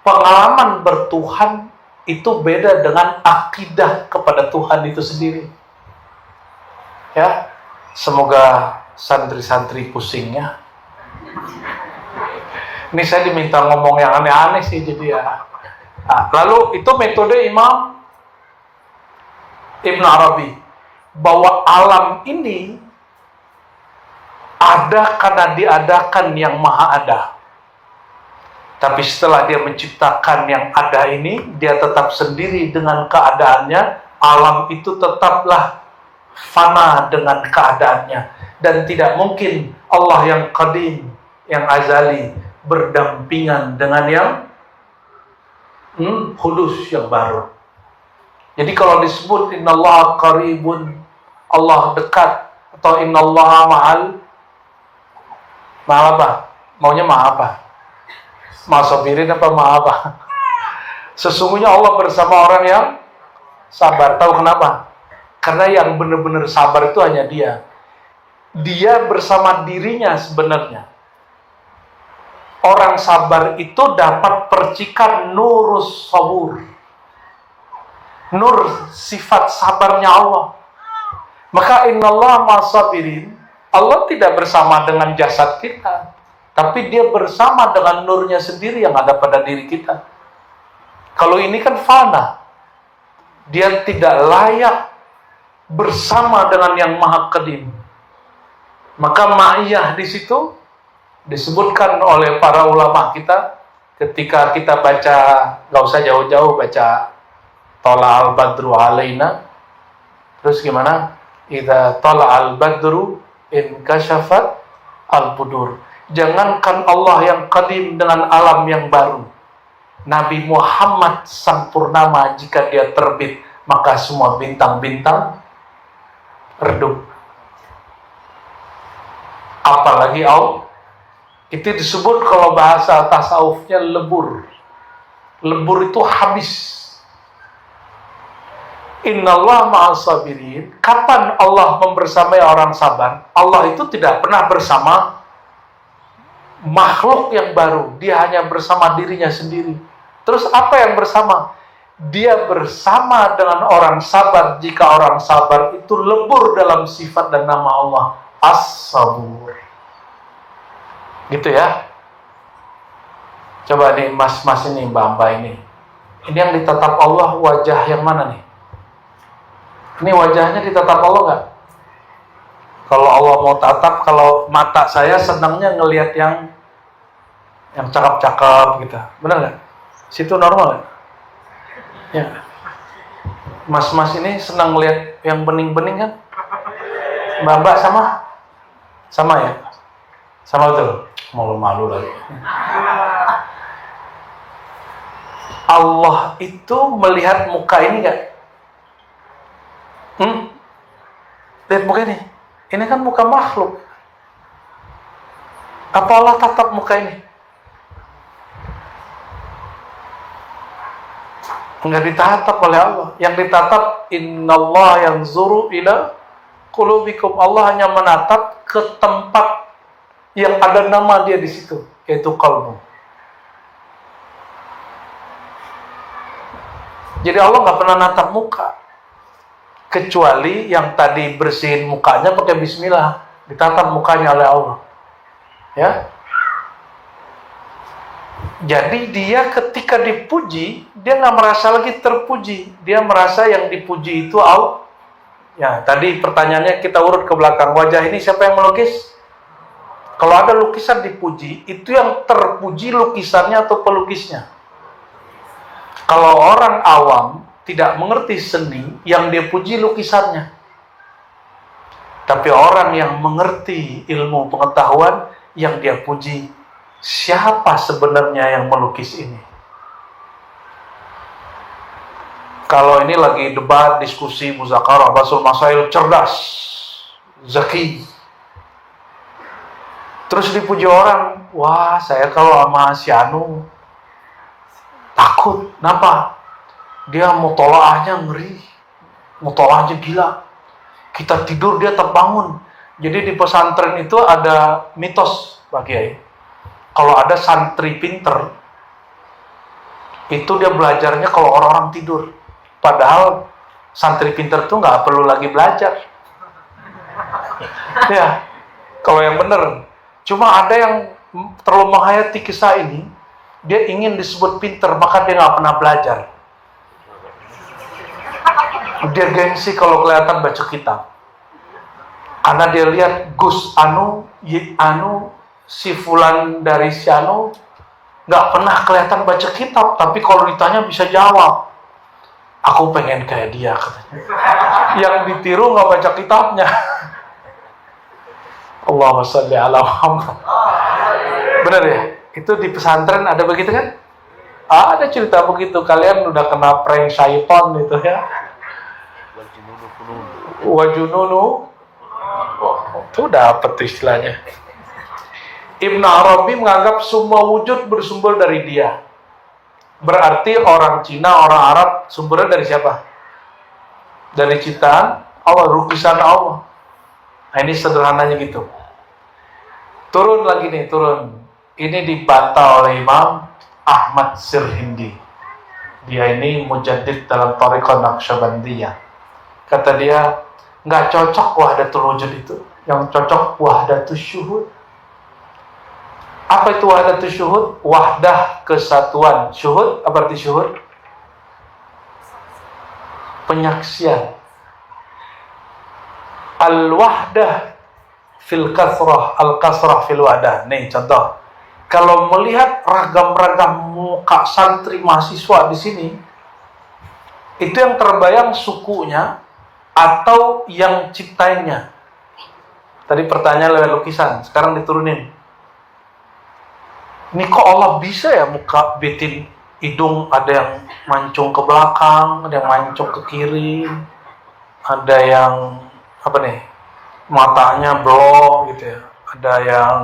pengalaman bertuhan itu beda dengan akidah kepada Tuhan itu sendiri. Ya. Semoga santri-santri pusingnya. Ini saya diminta ngomong yang aneh-aneh sih jadi ya. Nah, lalu itu metode Imam Ibn Arabi. Bahwa alam ini ada karena diadakan yang maha ada. Tapi setelah dia menciptakan yang ada ini, dia tetap sendiri dengan keadaannya. Alam itu tetaplah fana dengan keadaannya, dan tidak mungkin Allah yang qadim, yang azali berdampingan dengan yang hudus, yang baru. Jadi kalau disebut innallaha qaribun, Allah dekat, atau innallaha ma'al apa? Maunya ma'a apa? Ma'a sabirin apa ma'a apa? Sesungguhnya Allah bersama orang yang sabar. Tahu kenapa? Karena yang benar-benar sabar itu hanya dia. Dia bersama dirinya sebenarnya. Orang sabar itu dapat percikan nurus sabur. Nur sifat sabarnya Allah. Maka innallaha ma'as-sabirin. Allah tidak bersama dengan jasad kita, tapi dia bersama dengan nurnya sendiri yang ada pada diri kita. Kalau ini kan fana. Dia tidak layak bersama dengan yang maha qadim. Maka ma'iyah di situ disebutkan oleh para ulama kita ketika kita baca, nggak usah jauh-jauh, baca Tola'al Badru Alaina. Terus gimana? Idza Tola'al Badru in kasyafat al-budur. Jangankan Allah yang qadim dengan alam yang baru, Nabi Muhammad sang purnama jika dia terbit, maka semua bintang-bintang redup. Apalagi Allah. Itu disebut kalau bahasa tasawufnya lebur. Lebur itu habis. Innallaha ma'as sabirin. Kapan Allah membersamai orang sabar? Allah itu tidak pernah bersama makhluk yang baru. Dia hanya bersama dirinya sendiri. Terus apa yang bersama? Dia bersama dengan orang sabar jika orang sabar itu lebur dalam sifat dan nama Allah. As-sabur. Gitu ya. Coba nih mas-mas ini, mbak-mbak ini. Ini yang ditatap Allah wajah yang mana nih? Ini wajahnya ditatap Allah nggak? Kalau Allah mau tatap, kalau mata saya senangnya ngelihat yang cakep-cakep gitu. Benar nggak? Situ normal nggak? Ya. Mas-mas ini senang ngelihat yang bening-bening kan? Mbak-mbak sama? Sama ya? Sama betul? Malu-malu lagi. Allah itu melihat muka ini nggak? Lihat muka ini. Ini kan muka makhluk. Apa Allah tatap muka ini? Enggak ditatap oleh Allah. Yang ditatap innallaha yanzuru ila qulubikum. Allah hanya menatap ke tempat yang ada nama dia di situ, yaitu qalbu. Jadi Allah nggak pernah natap muka. Kecuali yang tadi bersihin mukanya pakai bismillah, ditatap mukanya oleh Allah. Ya. Jadi dia ketika dipuji, dia nggak merasa lagi terpuji. Dia merasa yang dipuji itu Allah. Ya, tadi pertanyaannya kita urut ke belakang. Wajah ini siapa yang melukis? Kalau ada lukisan dipuji, itu yang terpuji lukisannya atau pelukisnya? Kalau orang awam tidak mengerti seni, yang dia puji lukisannya. Tapi orang yang mengerti ilmu pengetahuan, yang dia puji, siapa sebenarnya yang melukis ini? Kalau ini lagi debat, diskusi, muzakarah, basul masail, cerdas, zaki. Terus dipuji orang, wah saya kalau sama si Anu takut, kenapa? Dia mutolaahnya ngeri, mutolaahnya gila. Kita tidur dia terbangun. Jadi di pesantren itu ada mitos, Pak Kiai. Kalau ada santri pinter, itu dia belajarnya kalau orang-orang tidur. Padahal santri pinter itu nggak perlu lagi belajar. Ya, kalau yang bener. Cuma ada yang terlalu menghayati kisah ini, dia ingin disebut pinter, maka dia nggak pernah belajar. Dia gengsi kalau kelihatan baca kitab. Karena dia lihat Gus Anu, si Fulan dari si Anu, nggak pernah kelihatan baca kitab, tapi kalau ditanya bisa jawab. Aku pengen kayak dia, katanya. Yang ditiru nggak baca kitabnya. Allahumma sholli ala Muhammad. Benar ya? Itu di pesantren ada begitu kan? Ada cerita begitu. Kalian udah kena prank syaitan gitu ya. Wajununu. Itu dapat istilahnya. Ibn Arabi menganggap semua wujud bersumber dari dia. Berarti orang Cina, orang Arab sumbernya dari siapa? Dari ciptaan Allah, lukisan Allah. Nah ini sederhananya gitu. Turun lagi nih, turun. Ini dibantah oleh Imam Ahmad Sirhindi. Dia ini mujaddid dalam Thariqah Naqsyabandiyah. Kata dia, nggak cocok wahdatul wujud itu. Yang cocok wahdatul syuhud. Apa itu wahdatul syuhud? Wahdah kesatuan. Syuhud, apa arti syuhud? Penyaksian. Al-wahdah fil kasrah, al-kasrah fil wahdah. Nih contoh. Kalau melihat ragam-ragam muka santri mahasiswa di sini, itu yang terbayang sukunya atau yang ciptainnya. Tadi pertanyaan lewat lukisan, sekarang diturunin. Ini kok Allah bisa ya muka bitin hidung ada yang mancung ke belakang, ada yang mancung ke kiri, ada yang apa nih, matanya blok gitu ya, ada yang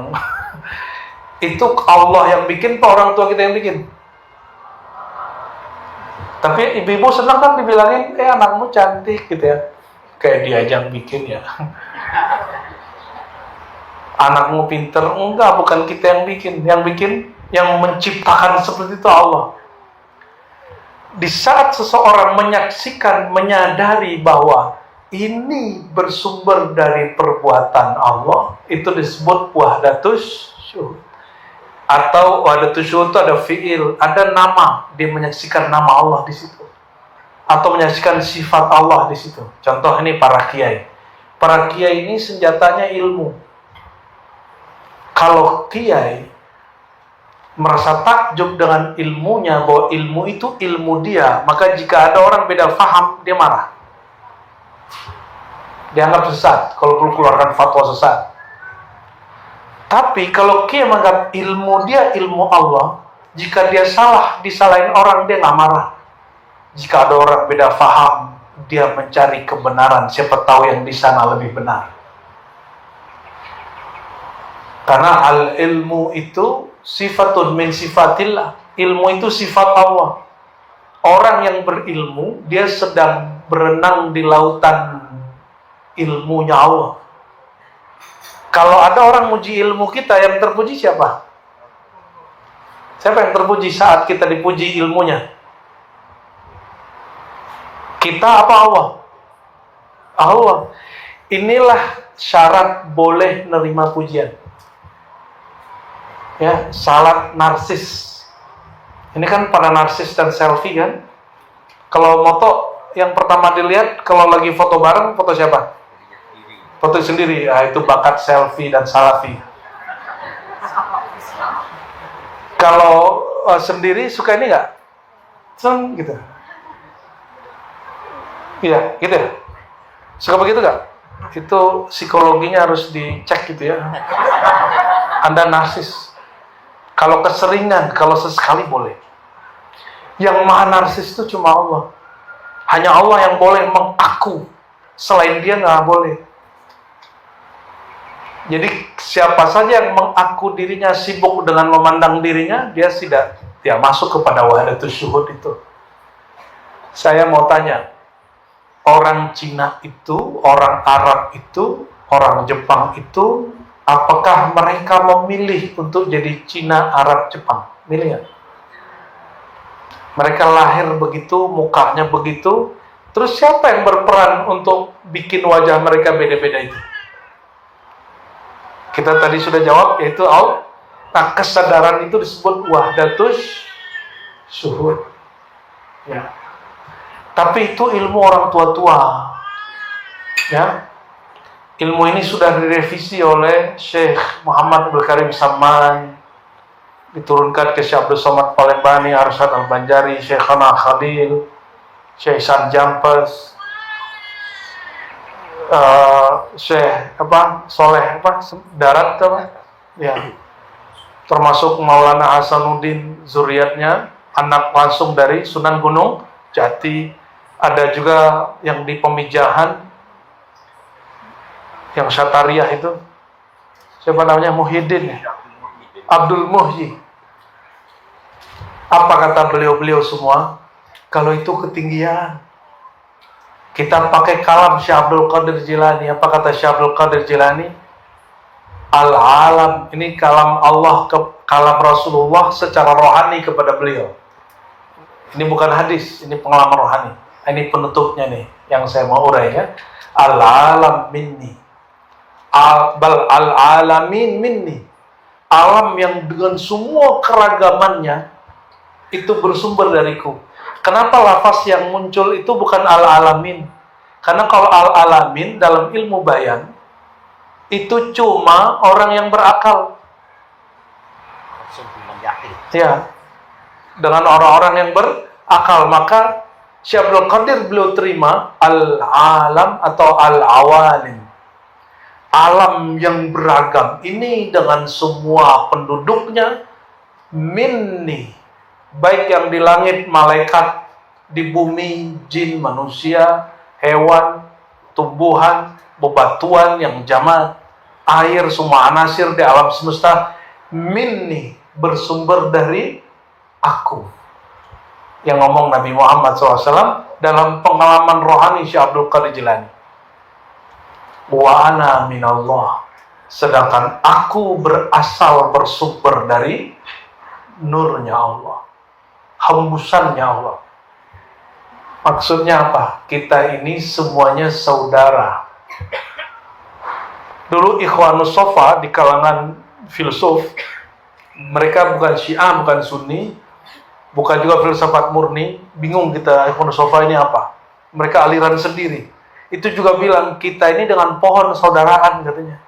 itu Allah yang bikin, apa orang tua kita yang bikin? Tapi ibu-ibu senang kan dibilangin, anakmu cantik gitu ya. Kayak diajak bikin ya. Anakmu pinter, enggak, bukan kita yang bikin. Yang menciptakan seperti itu Allah. Di saat seseorang menyaksikan, menyadari bahwa ini bersumber dari perbuatan Allah, itu disebut wahdatus syuhud. Atau wahdatus syuhud itu ada fi'il, ada nama, dia menyaksikan nama Allah di situ. Atau menyaksikan sifat Allah di situ. Contoh ini para kiai. Para kiai ini senjatanya ilmu. Kalau kiai merasa takjub dengan ilmunya, bahwa ilmu itu ilmu dia, maka jika ada orang beda faham, dia marah. Dianggap sesat kalau perlu keluarkan fatwa sesat. Tapi kalau kiai menganggap ilmu dia ilmu Allah, jika dia salah, disalahin orang, dia nggak marah. Jika ada orang beda faham, dia mencari kebenaran, siapa tahu yang di sana lebih benar. Karena al-ilmu itu sifatun min sifatillah. Ilmu itu sifat Allah. Orang yang berilmu, dia sedang berenang di lautan ilmunya Allah. Kalau ada orang muji ilmu kita, yang terpuji siapa? Siapa yang terpuji saat kita dipuji ilmunya? Kita apa Allah? Allah. Inilah syarat boleh nerima pujian. Ya, syarat narsis. Ini kan pada narsis dan selfie kan? Kalau moto yang pertama dilihat, kalau lagi foto bareng, foto siapa? Foto sendiri, itu bakat selfie dan salafi. Kalau sendiri suka ini nggak? Seneng gitu. Iya, gitu ya. Suka begitu nggak? Itu psikologinya harus dicek gitu ya. Anda narsis. Kalau keseringan, kalau sesekali boleh. Yang maha narsis itu cuma Allah. Hanya Allah yang boleh mengaku. Selain dia nggak boleh. Jadi siapa saja yang mengaku dirinya sibuk dengan memandang dirinya, dia tidak masuk kepada wahdatus syuhud itu. Saya mau tanya, orang Cina itu, orang Arab itu, orang Jepang itu, apakah mereka memilih untuk jadi Cina, Arab, Jepang? Milih nggak? Mereka lahir begitu, mukanya begitu, terus siapa yang berperan untuk bikin wajah mereka beda-beda itu? Kita tadi sudah jawab, yaitu Allah. Nah, kesadaran itu disebut wahdatus syuhud. Ya. Tapi itu ilmu orang tua-tua. Ya. Ilmu ini sudah direvisi oleh Syekh Muhammad Abdul Karim Saman, diturunkan ke Syekh Abdul Somad Palembani, Arsyad Al-Banjari, Syekh Khana Khalil, Syekh San Jampes, Syekh Soleh Darat ya, termasuk Maulana Hasanuddin zuriatnya, anak langsung dari Sunan Gunung Jati. Ada juga yang di Pemijahan, yang Syatariah itu siapa namanya, Muhyiddin ya? Abdul Muhyi. Apa kata beliau-beliau semua? Kalau itu ketinggian, kita pakai kalam Syekh Abdul Qadir Jilani. Apa kata Syekh Abdul Qadir Jilani? Al-alam, ini kalam Allah, kalam Rasulullah secara rohani kepada beliau. Ini bukan hadis, ini pengalaman rohani. Ini penutupnya nih, yang saya mau urai ya. Al-alam minni, al-alamin minni. Alam yang dengan semua keragamannya itu bersumber dariku. Kenapa lafaz yang muncul itu bukan al-alamin? Karena kalau al-alamin dalam ilmu bayan itu cuma orang yang berakal. Ya, dengan orang-orang yang berakal. Maka Syekh Abdul Qadir beliau terima al-alam atau al-awalim, alam yang beragam ini dengan semua penduduknya, minni, baik yang di langit, malaikat, di bumi, jin, manusia, hewan, tumbuhan, bebatuan yang jamak, air, semua anasir di alam semesta, minni, bersumber dari aku. yang ngomong Nabi Muhammad SAW dalam pengalaman rohani Syekh Abdul Qadir Jilani. Wa ana minallah, sedangkan aku berasal bersumber dari nurnya Allah, hembusannya Allah. Maksudnya apa? Kita ini semuanya saudara. Dulu Ikhwanus Sofa di kalangan filsuf, mereka bukan Syiah, bukan Sunni, bukan juga filsafat murni. Bingung kita Ikhwanus Sofa ini apa? Mereka aliran sendiri. Itu juga bilang, kita ini dengan pohon saudaraan katanya.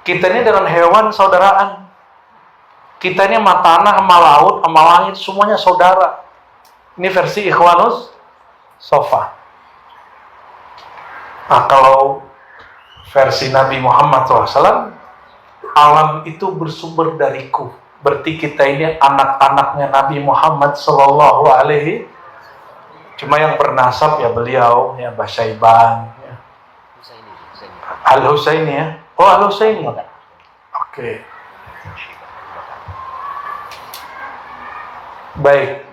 Kita ini dengan hewan saudaraan. Kita ini sama tanah, sama laut, sama langit, semuanya saudara. Ini versi Ikhwanus Sofa. Nah, kalau versi Nabi Muhammad SAW, alam itu bersumber dariku. Berarti kita ini anak-anaknya Nabi Muhammad SAW. Cuma yang bernasab ya beliau, ya Basyaiban, ya. Al-Husaini ya. Oh, Al-Husaini. Oke. Baik.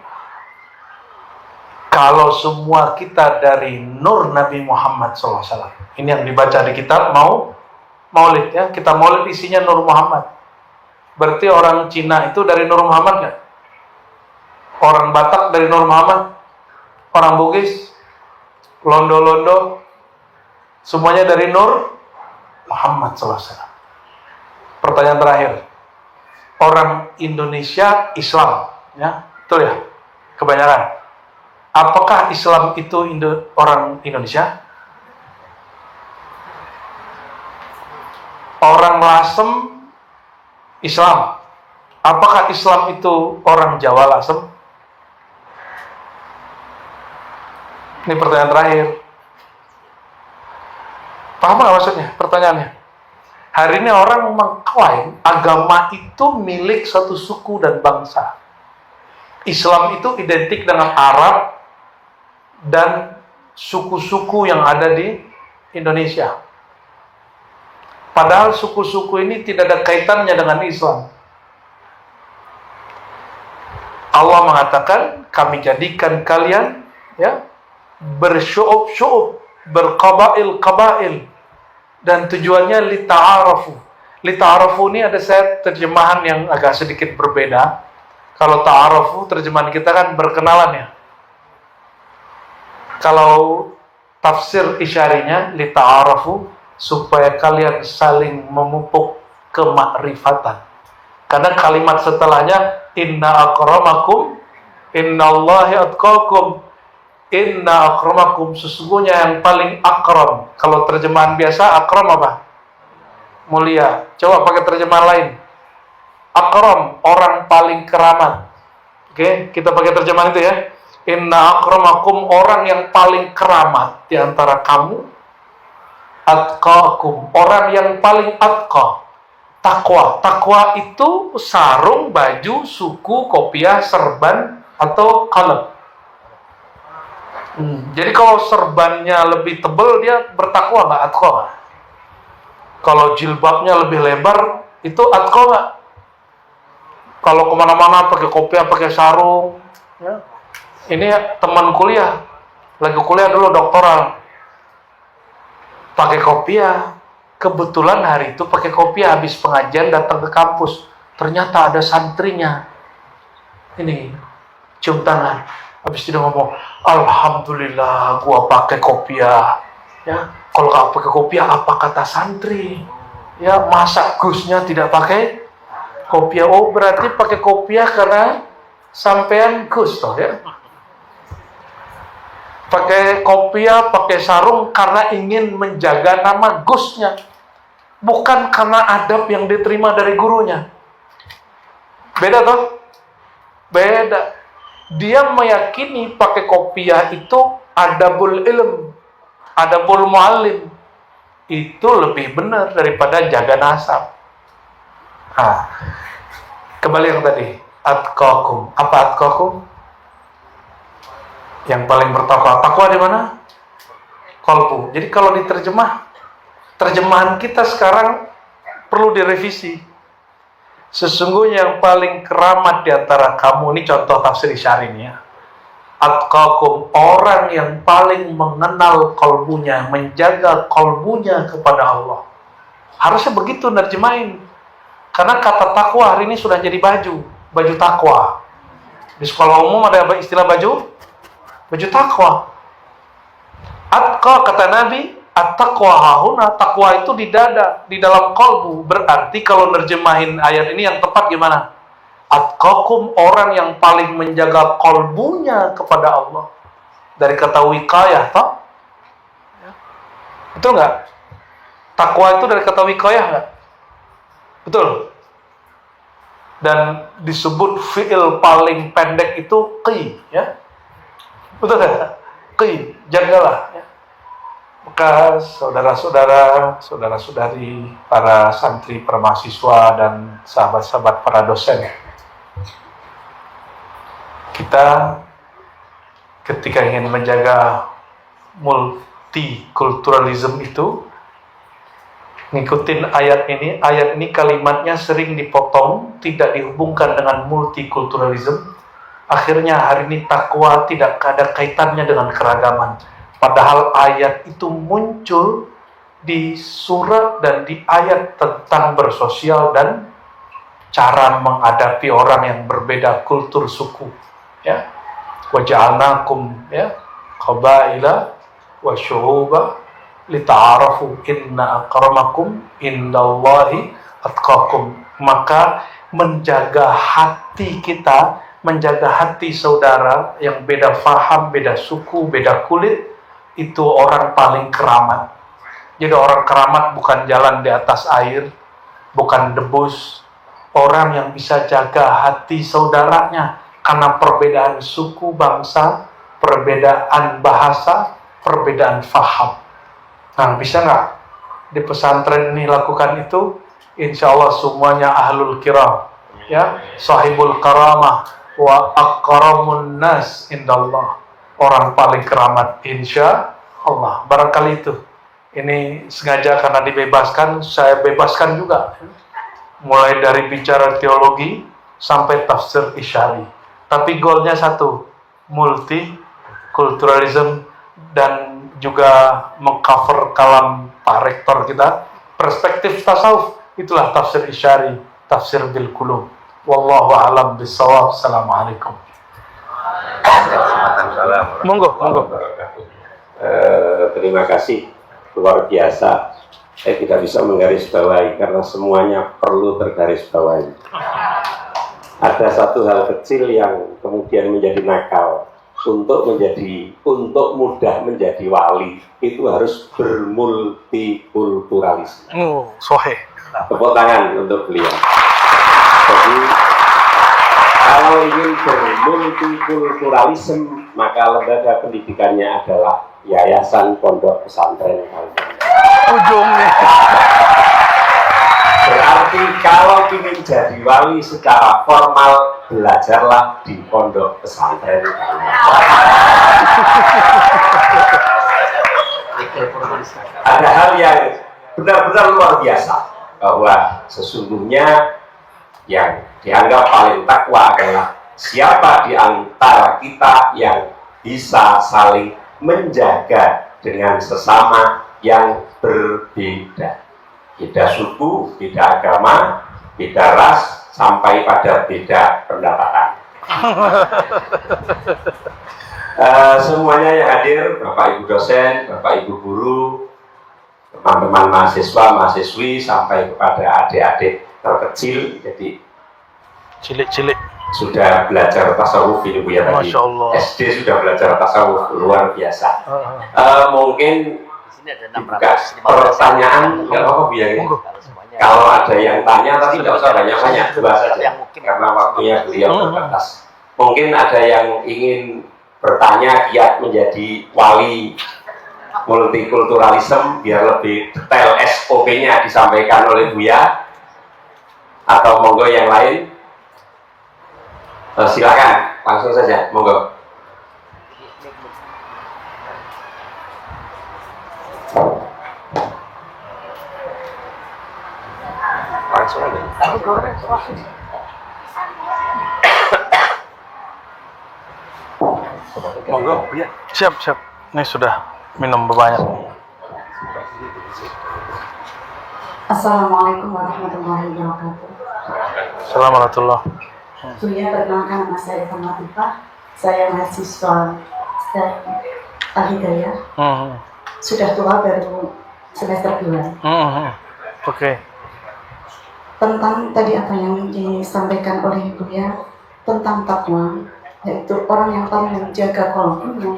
Kalau semua kita dari nur Nabi Muhammad SAW. Ini yang dibaca di kitab Maulid ya. Kita Maulid isinya Nur Muhammad. Berarti orang Cina itu dari Nur Muhammad nggak? Orang Batak dari Nur Muhammad? Orang Bugis, Londo-Londo, semuanya dari Nur Muhammad SAW. Pertanyaan terakhir, orang Indonesia Islam, ya, betul ya, kebanyakan. Apakah Islam itu orang Indonesia? Orang Lasem Islam. Apakah Islam itu orang Jawa Lasem? Ini pertanyaan terakhir. Paham nggak maksudnya? Pertanyaannya. Hari ini orang mengklaim agama itu milik satu suku dan bangsa. Islam itu identik dengan Arab dan suku-suku yang ada di Indonesia. Padahal suku-suku ini tidak ada kaitannya dengan Islam. Allah mengatakan, kami jadikan kalian ya bersyu'ub-syu'ub, berqabail-qabail, dan tujuannya lita'arafu. Lita'arafu ini ada saya terjemahan yang agak sedikit berbeda. Kalau ta'arafu terjemahan kita kan berkenalan ya. Kalau tafsir isyarinya lita'arafu, supaya kalian saling memupuk kemakrifatan. Karena kalimat setelahnya inna akramakum innallahi atqakum. Inna akramakum, sesungguhnya yang paling akram. Kalau terjemahan biasa, akram apa? Mulia. Coba pakai terjemahan lain. Akram, orang paling keramat. Oke, kita pakai terjemahan itu ya. Inna akramakum, orang yang paling keramat di antara kamu. Atqakum, orang yang paling atqa. Takwa. Takwa itu sarung, baju, suku, kopiah, serban, atau qalab. Jadi kalau serbannya lebih tebal, dia bertakwa nggak? Atqa nggak? Kalau jilbabnya lebih lebar, itu atqa nggak? Kalau kemana-mana pakai kopiah, pakai sarung, ya. Ini teman kuliah, lagi kuliah dulu doktoral, pakai kopiah. Kebetulan hari itu pakai kopiah, habis pengajian datang ke kampus, ternyata ada santrinya. Ini cium tangan. Habis itu dia ngomong, alhamdulillah gua pakai kopiah. Ya, kalau nggak pakai kopiah apa kata santri? Ya, masa Gusnya tidak pakai kopiah? Oh, berarti pakai kopiah karena sampean Gus toh ya. Pakai kopiah, pakai sarung karena ingin menjaga nama Gusnya, bukan karena adab yang diterima dari gurunya. Beda toh? Beda. Dia meyakini pakai kopiah itu adabul ilm, adabul muallim. Itu lebih benar daripada jaga nasab. Nah, kembali yang tadi, atqakum. Apa atqakum? Yang paling bertakwa. Takwa di mana? Qalbu. Jadi kalau diterjemah, terjemahan kita sekarang perlu direvisi. Sesungguhnya yang paling keramat di antara kamu, ini contoh tafsir Isyari ini ya. Atqakum, orang yang paling mengenal kalbunya, menjaga kalbunya kepada Allah. Harusnya begitu nerjemahin. Karena kata takwa hari ini sudah jadi baju takwa. Di sekolah umum ada istilah baju takwa. Atqa kata Nabi, at-taqwa hahuna, takwa itu di dada, di dalam kalbu. Berarti kalau nerjemahin ayat ini yang tepat gimana? Atqakum, orang yang paling menjaga kalbunya kepada Allah. Dari kata wiqayah, toh? Betul nggak? Takwa itu dari kata wiqayah nggak? Betul. Dan disebut fi'il paling pendek itu qi, ya. Betul nggak? Qi, jagalah. Ya. Maka saudara-saudara, saudara-saudari, para santri, para mahasiswa, dan sahabat-sahabat para dosen, kita ketika ingin menjaga multikulturalisme itu, ngikutin ayat ini kalimatnya sering dipotong, tidak dihubungkan dengan multikulturalisme. Akhirnya hari ini takwa tidak ada kaitannya dengan keragaman. Padahal ayat itu muncul di surat dan di ayat tentang bersosial dan cara menghadapi orang yang berbeda kultur suku. Ya, waja'alnakum ya qabaila wa syu'uba lita'arafu inna akramakum indallahi atqakum. Maka menjaga hati kita, menjaga hati saudara yang beda faham, beda suku, beda kulit, itu orang paling keramat. Jadi orang keramat bukan jalan di atas air, bukan debus. Orang yang bisa jaga hati saudaranya karena perbedaan suku, bangsa, perbedaan bahasa, perbedaan faham. Nah, bisa nggak di pesantren ini lakukan itu? Insya Allah semuanya ahlul kiram, ya, sahibul karamah, wa akramun nas indallah, orang paling keramat insya Allah. Barangkali itu. Ini sengaja karena dibebaskan, saya bebaskan juga. Mulai dari bicara teologi sampai tafsir isyari. Tapi goalnya satu, multikulturalisme, dan juga mengcover kalam Pak Rektor kita, perspektif tasawuf. Itulah tafsir isyari, tafsir bil qulub. Wallahu a'lam bishawab. Assalamualaikum. Monggo. Terima kasih, luar biasa. Saya tidak bisa menggarisbawahi karena semuanya perlu tergarisbawahi. Ada satu hal kecil yang kemudian menjadi nakal. Untuk mudah menjadi wali itu harus bermultikulturalisme. Oh, soheh. Tepuk tangan untuk beliau. Jadi kalau ingin bermultikulturalisme, maka lembaga pendidikannya adalah Yayasan Pondok Pesantren Kalimantan. Ujungnya. Berarti kalau ingin jadi wali secara formal, belajarlah di Pondok Pesantren Kalimantan. Ada hal yang benar-benar luar biasa, bahwa sesungguhnya yang dianggap paling takwa adalah siapa di antara kita yang bisa saling menjaga dengan sesama yang berbeda. Beda suku, beda agama, beda ras, sampai pada beda pendapatan. Semuanya yang hadir, Bapak Ibu dosen, Bapak Ibu guru, teman-teman mahasiswa, mahasiswi, sampai kepada adik-adik terkecil, jadi Cilik-cilik. sudah belajar tasawuf ini Bu ya tadi. Masya Allah. SD sudah belajar tasawuf, luar biasa. Mungkin Di sini ada dibuka 615 pertanyaan, nggak apa-apa Bu ya. Monggo. Kalau ada yang tanya, tapi tidak usah banyak-banyak, dua saja, Yang mungkin. karena waktunya beliau terbatas. Mungkin ada yang ingin bertanya giat menjadi wali multikulturalisme, biar lebih detail SOP-nya disampaikan oleh Buya, atau monggo yang lain. Silakan, langsung saja, monggo. Langsung aja. Monggo. Siap. Ini sudah minum banyak. Assalamualaikum warahmatullahi wabarakatuh. Assalamualaikum. Buya, perkenalkan nama saya Eva Latifah. Saya mahasiswa Al-Hidayah. Sudah tua baru semester 2. Oke. Tentang tadi apa yang disampaikan oleh Buya tentang takwa, yaitu orang yang tahu menjaga qalbunya.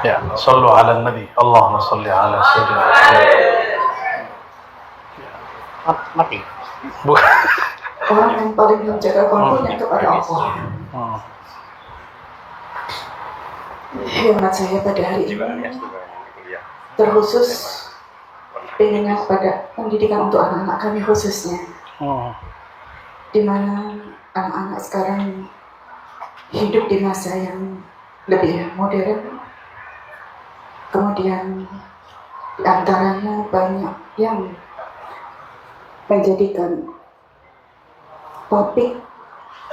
Ya, sallu ala nabi. Allahumma salli ala sayyidina. Mati. Orang yang paling menjaga qalbunya kepada Allah. Hemat saya pada hari ini terkhusus pengennya kepada pendidikan untuk anak-anak kami khususnya, di mana anak-anak sekarang hidup di masa yang lebih modern. Kemudian di antaranya banyak yang menjadikan topik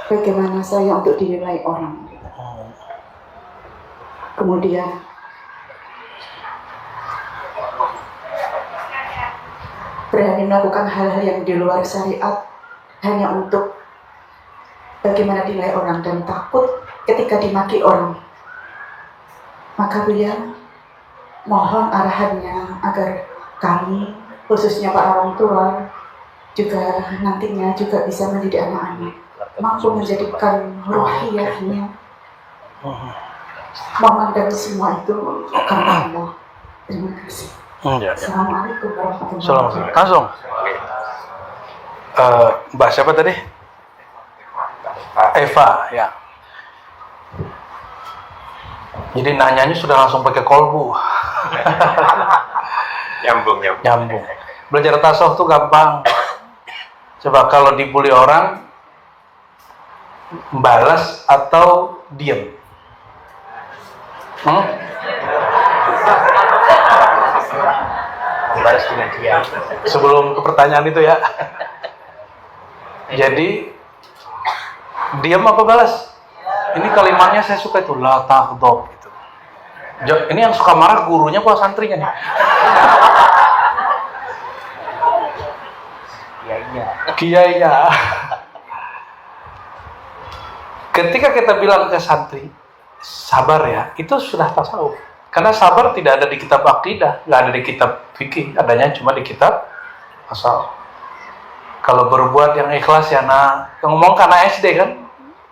bagaimana saya untuk dinilai orang. Kemudian berani melakukan hal-hal yang di luar syariat hanya untuk bagaimana dinilai orang dan takut ketika dimaki orang. Maka Buya mohon arahannya agar kami, khususnya para orang tua, juga nantinya juga bisa mendidik anak-anak, mampu menjadikan ruhiyahnya, memandang semua itu karena Allah. Terima kasih. Assalamualaikum warahmatullahi wabarakatuh. Langsung. Mbak siapa tadi? Eva, ya. Jadi nanyanya sudah langsung pakai kolbu. Nyambung. Belajar tasawuf tuh gampang. Coba kalau dibully orang, balas atau diem? Balas dengan dia. Sebelum ke pertanyaan itu ya. Jadi diam apa balas? Ini kalimatnya saya suka itu, la taghdab gitu. Ini yang suka marah gurunya apa santrinya nih? Kiainya. Ketika kita bilang ke santri, sabar ya, itu sudah tasawuf. Karena sabar tidak ada di kitab akidah, nggak ada di kitab fikih, adanya cuma di kitab tasawuf. Kalau berbuat yang ikhlas ya, ngomong karena SD kan,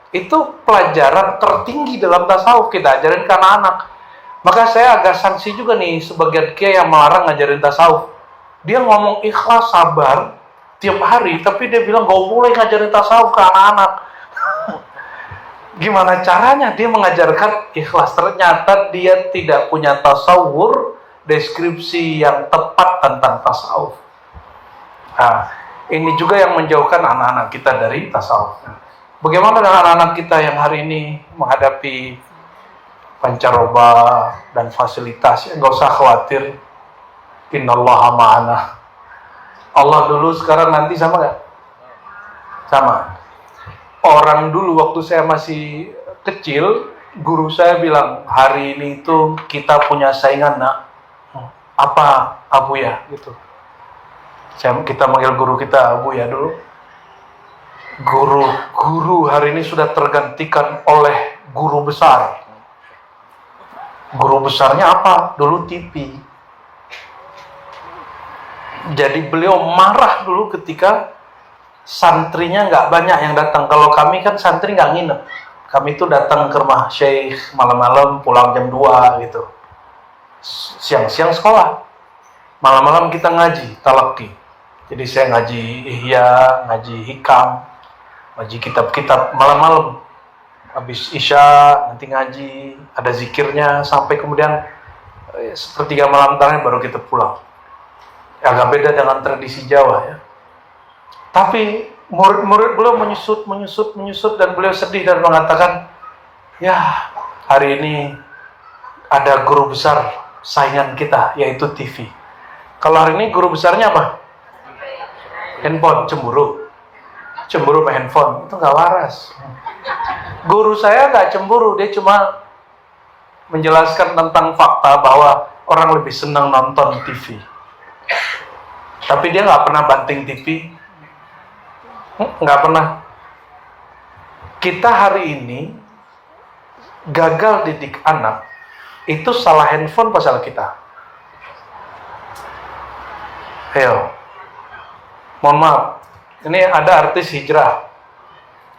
itu pelajaran tertinggi dalam tasawuf kita ajarin ke anak-anak. Maka saya agak sanksi juga nih sebagian kiai yang melarang ngajarin tasawuf. Dia ngomong ikhlas, sabar tiap hari, tapi dia bilang gak boleh ngajarin tasawuf ke anak-anak. Gimana caranya dia mengajarkan ikhlas? Ternyata dia tidak punya tasawur, deskripsi yang tepat tentang tasawuf. Nah, ini juga yang menjauhkan anak-anak kita dari tasawuf. Bagaimana dengan anak-anak kita yang hari ini menghadapi pancaroba dan fasilitas? Nggak usah khawatir. Innallaha ma'ana. Allah dulu, sekarang nanti sama nggak? Sama. Orang dulu waktu saya masih kecil, guru saya bilang, hari ini itu kita punya saingan nak. Apa Abu ya? Gitu. Kita manggil guru kita Abu ya dulu. Guru hari ini sudah tergantikan oleh guru besar. Guru besarnya apa? Dulu TV. Jadi beliau marah dulu ketika santrinya nggak banyak yang datang. Kalau kami kan santri nggak nginep. Kami itu datang ke rumah syekh malam-malam, pulang jam 2 gitu. Siang-siang sekolah. Malam-malam kita ngaji, talaqi. Jadi saya ngaji ihya, ngaji hikam, ngaji kitab-kitab malam-malam. Habis isya nanti ngaji, ada zikirnya sampai kemudian sepertiga malam terakhir baru kita pulang. Agak beda dengan tradisi Jawa ya. Tapi murid-murid beliau menyusut dan beliau sedih dan mengatakan, ya hari ini ada guru besar saingan kita, yaitu TV. Kalau hari ini guru besarnya apa? Handphone, cemburu sama handphone, itu nggak waras. Guru saya nggak cemburu, dia cuma menjelaskan tentang fakta bahwa orang lebih senang nonton TV. Tapi dia nggak pernah banting TV, nggak pernah. Kita hari ini gagal didik anak, itu salah handphone apa salah kita? Ayo, mohon maaf, ini ada artis hijrah.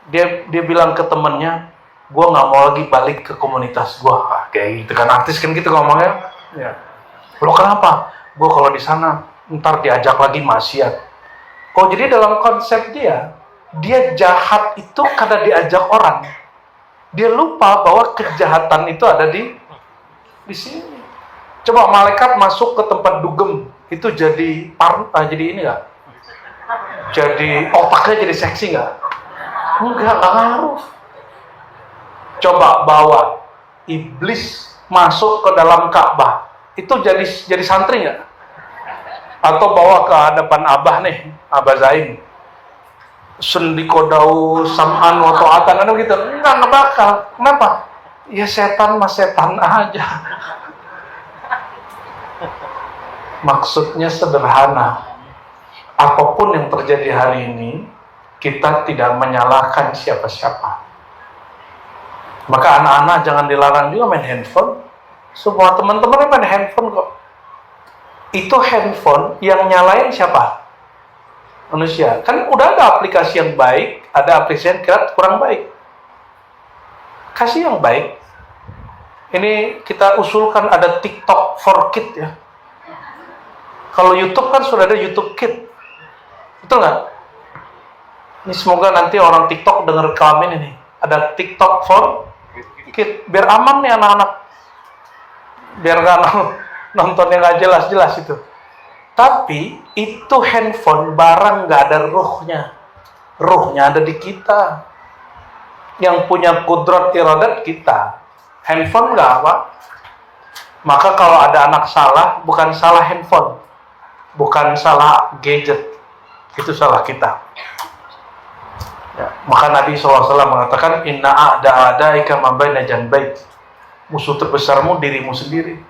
Dia bilang ke temennya, gue nggak mau lagi balik ke komunitas gue. Kayak gitu kan, artis kan gitu ngomongnya. Ya. Lo kenapa? Gue kalau di sana ntar diajak lagi maksiat. Oh, jadi dalam konsep dia jahat itu karena diajak orang. Dia lupa bahwa kejahatan itu ada di sini. Coba malaikat masuk ke tempat dugem, itu jadi ini nggak? Jadi otaknya jadi seksi nggak? Enggak ngaruh. Coba bawa iblis masuk ke dalam Ka'bah, itu jadi santri nggak? Atau bawa ke hadapan Abah nih, Abah Zain, sendikodau sam'an wa ta'atan, kan gitu. Enggak bakal. Kenapa? Ya setan mas setan aja. Maksudnya sederhana. Apapun yang terjadi hari ini, kita tidak menyalahkan siapa-siapa. Maka anak-anak jangan dilarang juga main handphone. Semua teman-teman main handphone kok. Itu handphone yang nyalain siapa? Manusia. Kan udah ada aplikasi yang baik, ada aplikasi yang kurang baik. Kasih yang baik. Ini kita usulkan ada TikTok for Kid ya. Kalau YouTube kan sudah ada YouTube Kid. Betul nggak? Ini semoga nanti orang TikTok dengar rekaman ini. Ada TikTok for Kid. Biar aman nih anak-anak. Biar nggak nonton yang nggak jelas-jelas itu. Tapi itu handphone barang nggak ada ruhnya. Ruhnya ada di kita. Yang punya kudrat iradat kita. Handphone nggak apa. Maka kalau ada anak salah, bukan salah handphone, bukan salah gadget, itu salah kita. Ya, maka Nabi SAW mengatakan, Inna a'da'adaika mabaina janbaik. Musuh terbesarmu dirimu sendiri.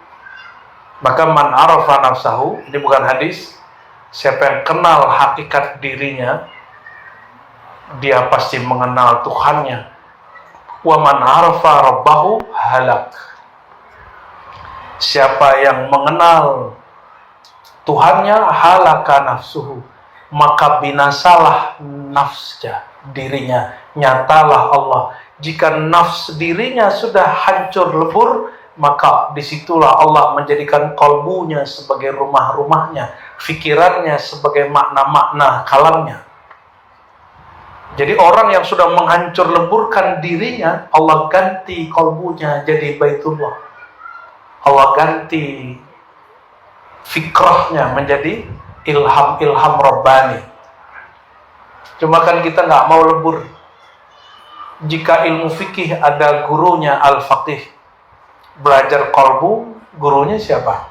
Maka man arafa nafsahu, ini bukan hadis, siapa yang kenal hakikat dirinya, dia pasti mengenal Tuhannya. Wa man arafa rabbahu halak. Siapa yang mengenal Tuhannya, halaka nafsuhu, maka binasalah nafsnya, dirinya, nyatalah Allah. Jika nafs dirinya sudah hancur lebur, maka disitulah Allah menjadikan kalbunya sebagai rumah-rumahnya, fikirannya sebagai makna-makna kalamnya. Jadi orang yang sudah menghancur leburkan dirinya, Allah ganti kalbunya jadi Baitullah. Allah ganti fikrahnya menjadi ilham-ilham Rabbani. Cuma kan kita nggak mau lebur. Jika ilmu fikih ada gurunya al-faqih, belajar qalbu, gurunya siapa?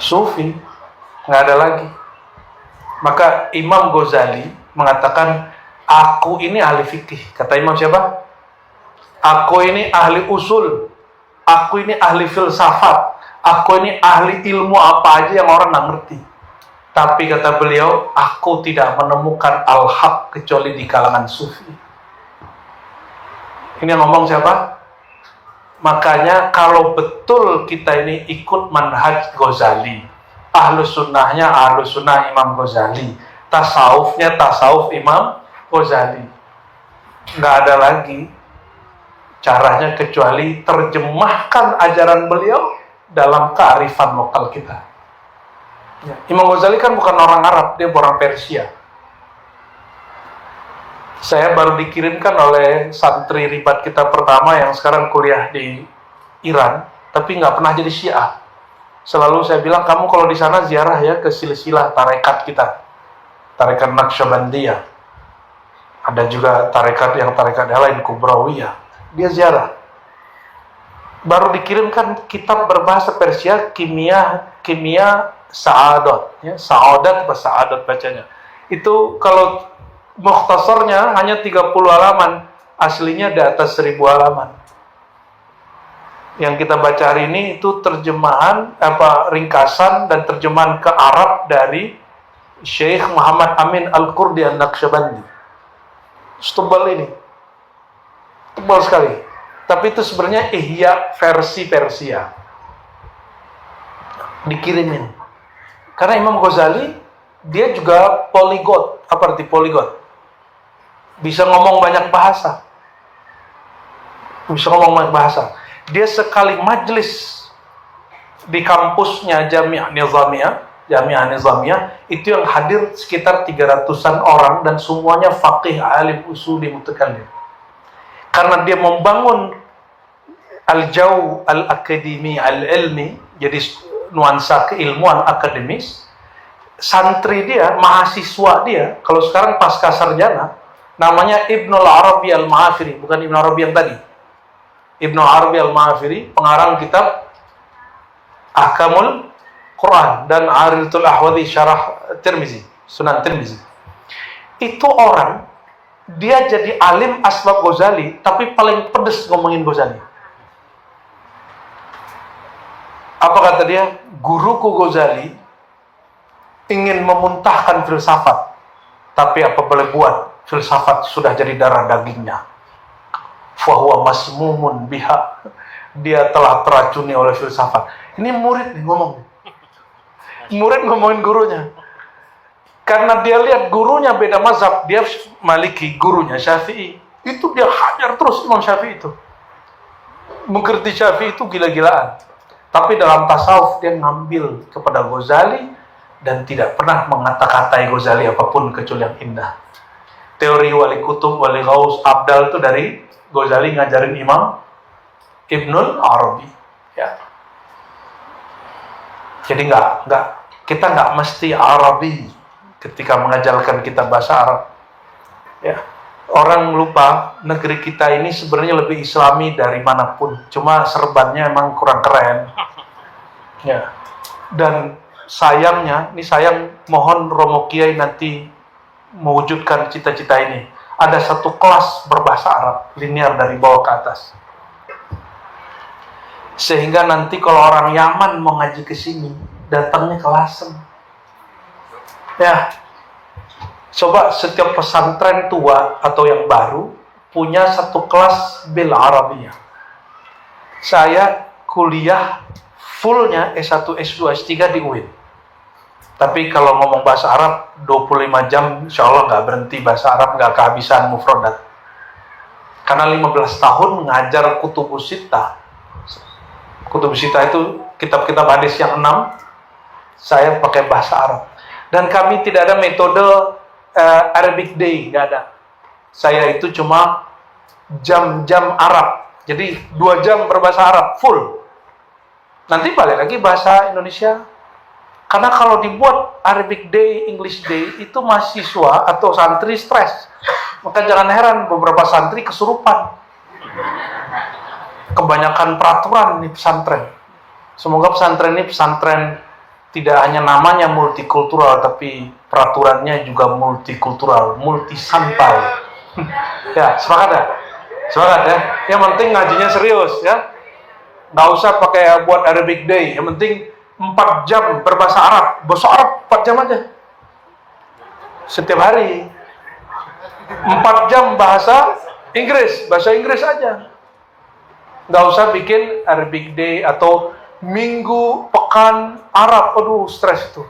Sufi, nggak ada lagi. Maka Imam Ghazali mengatakan, aku ini ahli fikih. Kata Imam siapa? Aku ini ahli usul, aku ini ahli filsafat, aku ini ahli ilmu apa aja yang orang nggak ngerti. Tapi kata beliau, aku tidak menemukan al-haq kecuali di kalangan sufi. Ini yang ngomong siapa? Makanya kalau betul kita ini ikut manhaj Ghazali, ahlus sunnahnya ahlus sunnah Imam Ghazali, tasawufnya tasawuf Imam Ghazali, nggak ada lagi caranya kecuali terjemahkan ajaran beliau dalam kearifan lokal kita. Ya, Imam Ghazali kan bukan orang Arab, dia orang Persia. Saya baru dikirimkan oleh santri ribat kita pertama yang sekarang kuliah di Iran, tapi nggak pernah jadi Syiah. Selalu saya bilang, kamu kalau di sana ziarah ya ke silsilah tarekat kita, tarekat Naqsyabandiyah. Ada juga tarekat yang lain, Kubrawiyah. Dia ziarah. Baru dikirimkan kitab berbahasa Persia, kimia Sa'adat, ya, Sa'adat atau Sa'adat bacanya. Itu kalau mukhtasarnya hanya 30 halaman, aslinya di atas 1000 halaman. Yang kita baca hari ini itu terjemahan ringkasan dan terjemahan ke Arab dari Syekh Muhammad Amin Al-Qurdi An-Naqsyabandi. Tebal ini. Tebal sekali. Tapi itu sebenarnya ihya versi Persia. Dikirimin. Karena Imam Ghazali dia juga poligot. Apa arti poligot? Bisa ngomong banyak bahasa. Dia sekali majelis di kampusnya Jami'ah Nizamiyah itu yang hadir sekitar 300-an orang dan semuanya faqih, alim, usuli, mutakallim. Karena dia membangun al-jaw al-akademi, al-ilmi, jadi nuansa keilmuan akademis. Santri dia, mahasiswa dia, kalau sekarang pasca sarjana, namanya Ibnul Arabi Al-Ma'afiri, bukan Ibnu Arabi yang tadi. Ibnu Arabi Al-Ma'afiri, pengarang kitab Ahkamul Quran dan Aridatul Ahwadi Syarah Tirmizi, Sunan Tirmizi. Itu orang, dia jadi alim asbab Ghazali, tapi paling pedes ngomongin Ghazali. Apa kata dia? Guruku Ghazali ingin memuntahkan filsafat, tapi apa boleh buat, filsafat sudah jadi darah dagingnya. Fahuwa masmumun biha, dia telah teracuni oleh filsafat. Ini murid nih ngomong, murid ngomongin gurunya, karena dia lihat gurunya beda mazhab, dia Maliki, gurunya Syafi'i, itu dia hajar terus Imam Syafi'i itu, mengerti Syafi'i itu gila-gilaan. Tapi dalam tasawuf dia ngambil kepada Ghazali dan tidak pernah mengata-katai Ghazali apapun kecuali yang indah. Teori wali kutub, wali ghaus, abdal itu dari Ghazali ngajarin Imam Ibnul Arabi. Ya. Jadi kita nggak mesti Arabi ketika mengajarkan kita bahasa Arab. Ya. Orang lupa negeri kita ini sebenarnya lebih Islami dari manapun. Cuma serbannya emang kurang keren. Ya. Dan sayangnya, ini sayang, mohon Romo Kiai nanti mewujudkan cita-cita ini. Ada satu kelas berbahasa Arab, linear dari bawah ke atas. Sehingga nanti kalau orang Yaman mau ngaji ke sini, datangnya ke Lasem. Ya. Coba setiap pesantren tua atau yang baru punya satu kelas bil Arabiyah. Saya kuliah fullnya S1, S2, S3 di UIN. Tapi kalau ngomong bahasa Arab 25 jam insya Allah nggak berhenti bahasa Arab, nggak kehabisan mufradat. Karena 15 tahun mengajar Kutubus Sittah. Kutubus Sittah itu kitab-kitab hadis yang 6, saya pakai bahasa Arab. Dan kami tidak ada metode Arabic Day, nggak ada. Saya itu cuma jam-jam Arab. Jadi 2 jam berbahasa Arab, full. Nanti balik lagi bahasa Indonesia. Karena kalau dibuat Arabic Day, English Day, itu mahasiswa atau santri stres. Maka jangan heran beberapa santri kesurupan. Kebanyakan peraturan di pesantren. Semoga pesantren ini pesantren tidak hanya namanya multikultural, tapi peraturannya juga multikultural, multi santai. Ya, sepakat ya? Sepakat ya? Yang penting ngajinya serius ya. Nggak usah pakai buat Arabic Day. Yang penting 4 jam berbahasa Arab. Bahasa Arab 4 jam aja. Setiap hari. 4 jam bahasa Inggris. Bahasa Inggris aja. Nggak usah bikin Arabic Day atau Minggu Pekan Arab. Aduh, stres itu.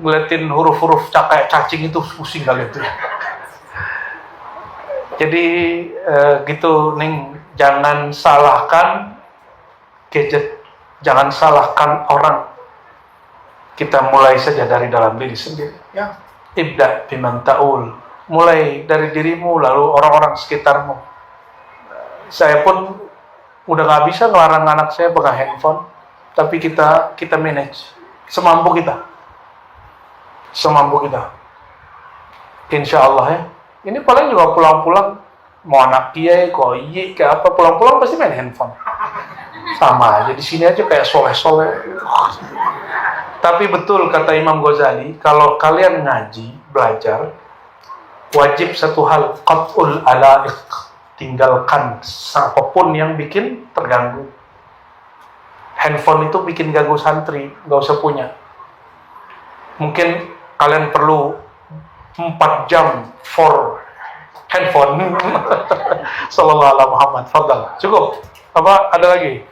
Ngeliatin huruf-huruf kayak cacing itu pusing kali itu. Jadi gitu, Ning. Jangan salahkan gadget. Jangan salahkan orang. Kita mulai saja dari dalam diri sendiri. Ya. Ibda biman ta'ul. Mulai dari dirimu, lalu orang-orang sekitarmu. Saya pun Udah nggak bisa ngelarang anak saya pegang handphone, tapi kita manage semampu kita. Insya Allah ya. Ini paling juga pulang-pulang mau anak kiai, koyi, kayak apa, pulang-pulang pasti main handphone. Sama aja di sini aja kayak soleh-soleh. Tapi betul kata Imam Ghazali, kalau kalian ngaji, belajar, wajib satu hal, qat'ul ala'iq, tinggalkan apapun yang bikin terganggu. Handphone itu bikin ganggu santri, nggak usah punya. Mungkin kalian perlu 4 jam for handphone. Sallallahu alaihi Muhammad. Fadal. Cukup? Apa ada lagi?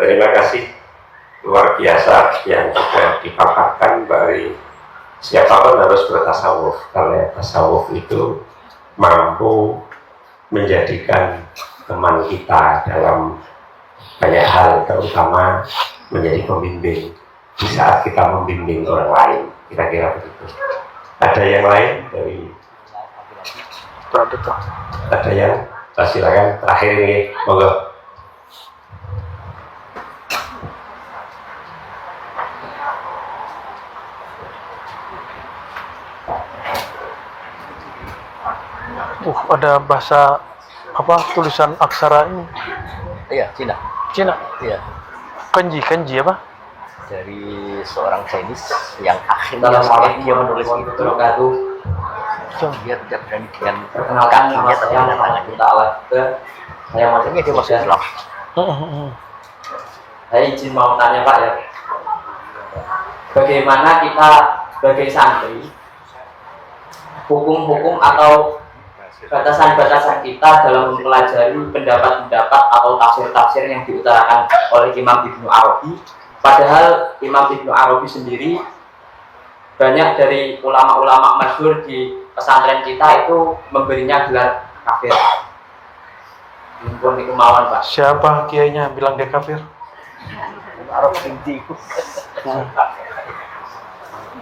Terima kasih, luar biasa yang sudah dipaparkan dari siapapun harus bertasawuf, karena tasawuf itu mampu menjadikan teman kita dalam banyak hal, terutama menjadi pembimbing di saat kita membimbing orang lain, kira-kira begitu. Ada yang lain dari? Ada yang? Silakan terakhir ini, monggo. Ada bahasa apa, tulisan aksara ini? Iya, Cina. Cina. Iya. Kanji apa? Dari seorang Chinese yang akhirnya dia menulis itu. Dia tidak berani dengan kakinya, tapi dengan tangannya. Saya Maksudnya dia masuk Islam. Saya izin mau tanya Pak ya, bagaimana kita sebagai santri, hukum-hukum atau batasan-batasan kita dalam mempelajari pendapat-pendapat atau tafsir-tafsir yang diutarakan oleh Imam Ibnu Arabi, padahal Imam Ibnu Arabi sendiri banyak dari ulama-ulama masyhur di pesantren kita itu memberinya gelar kafir. Impun di kemauan Pak. Siapa kiainya bilang dia kafir? Arab inti.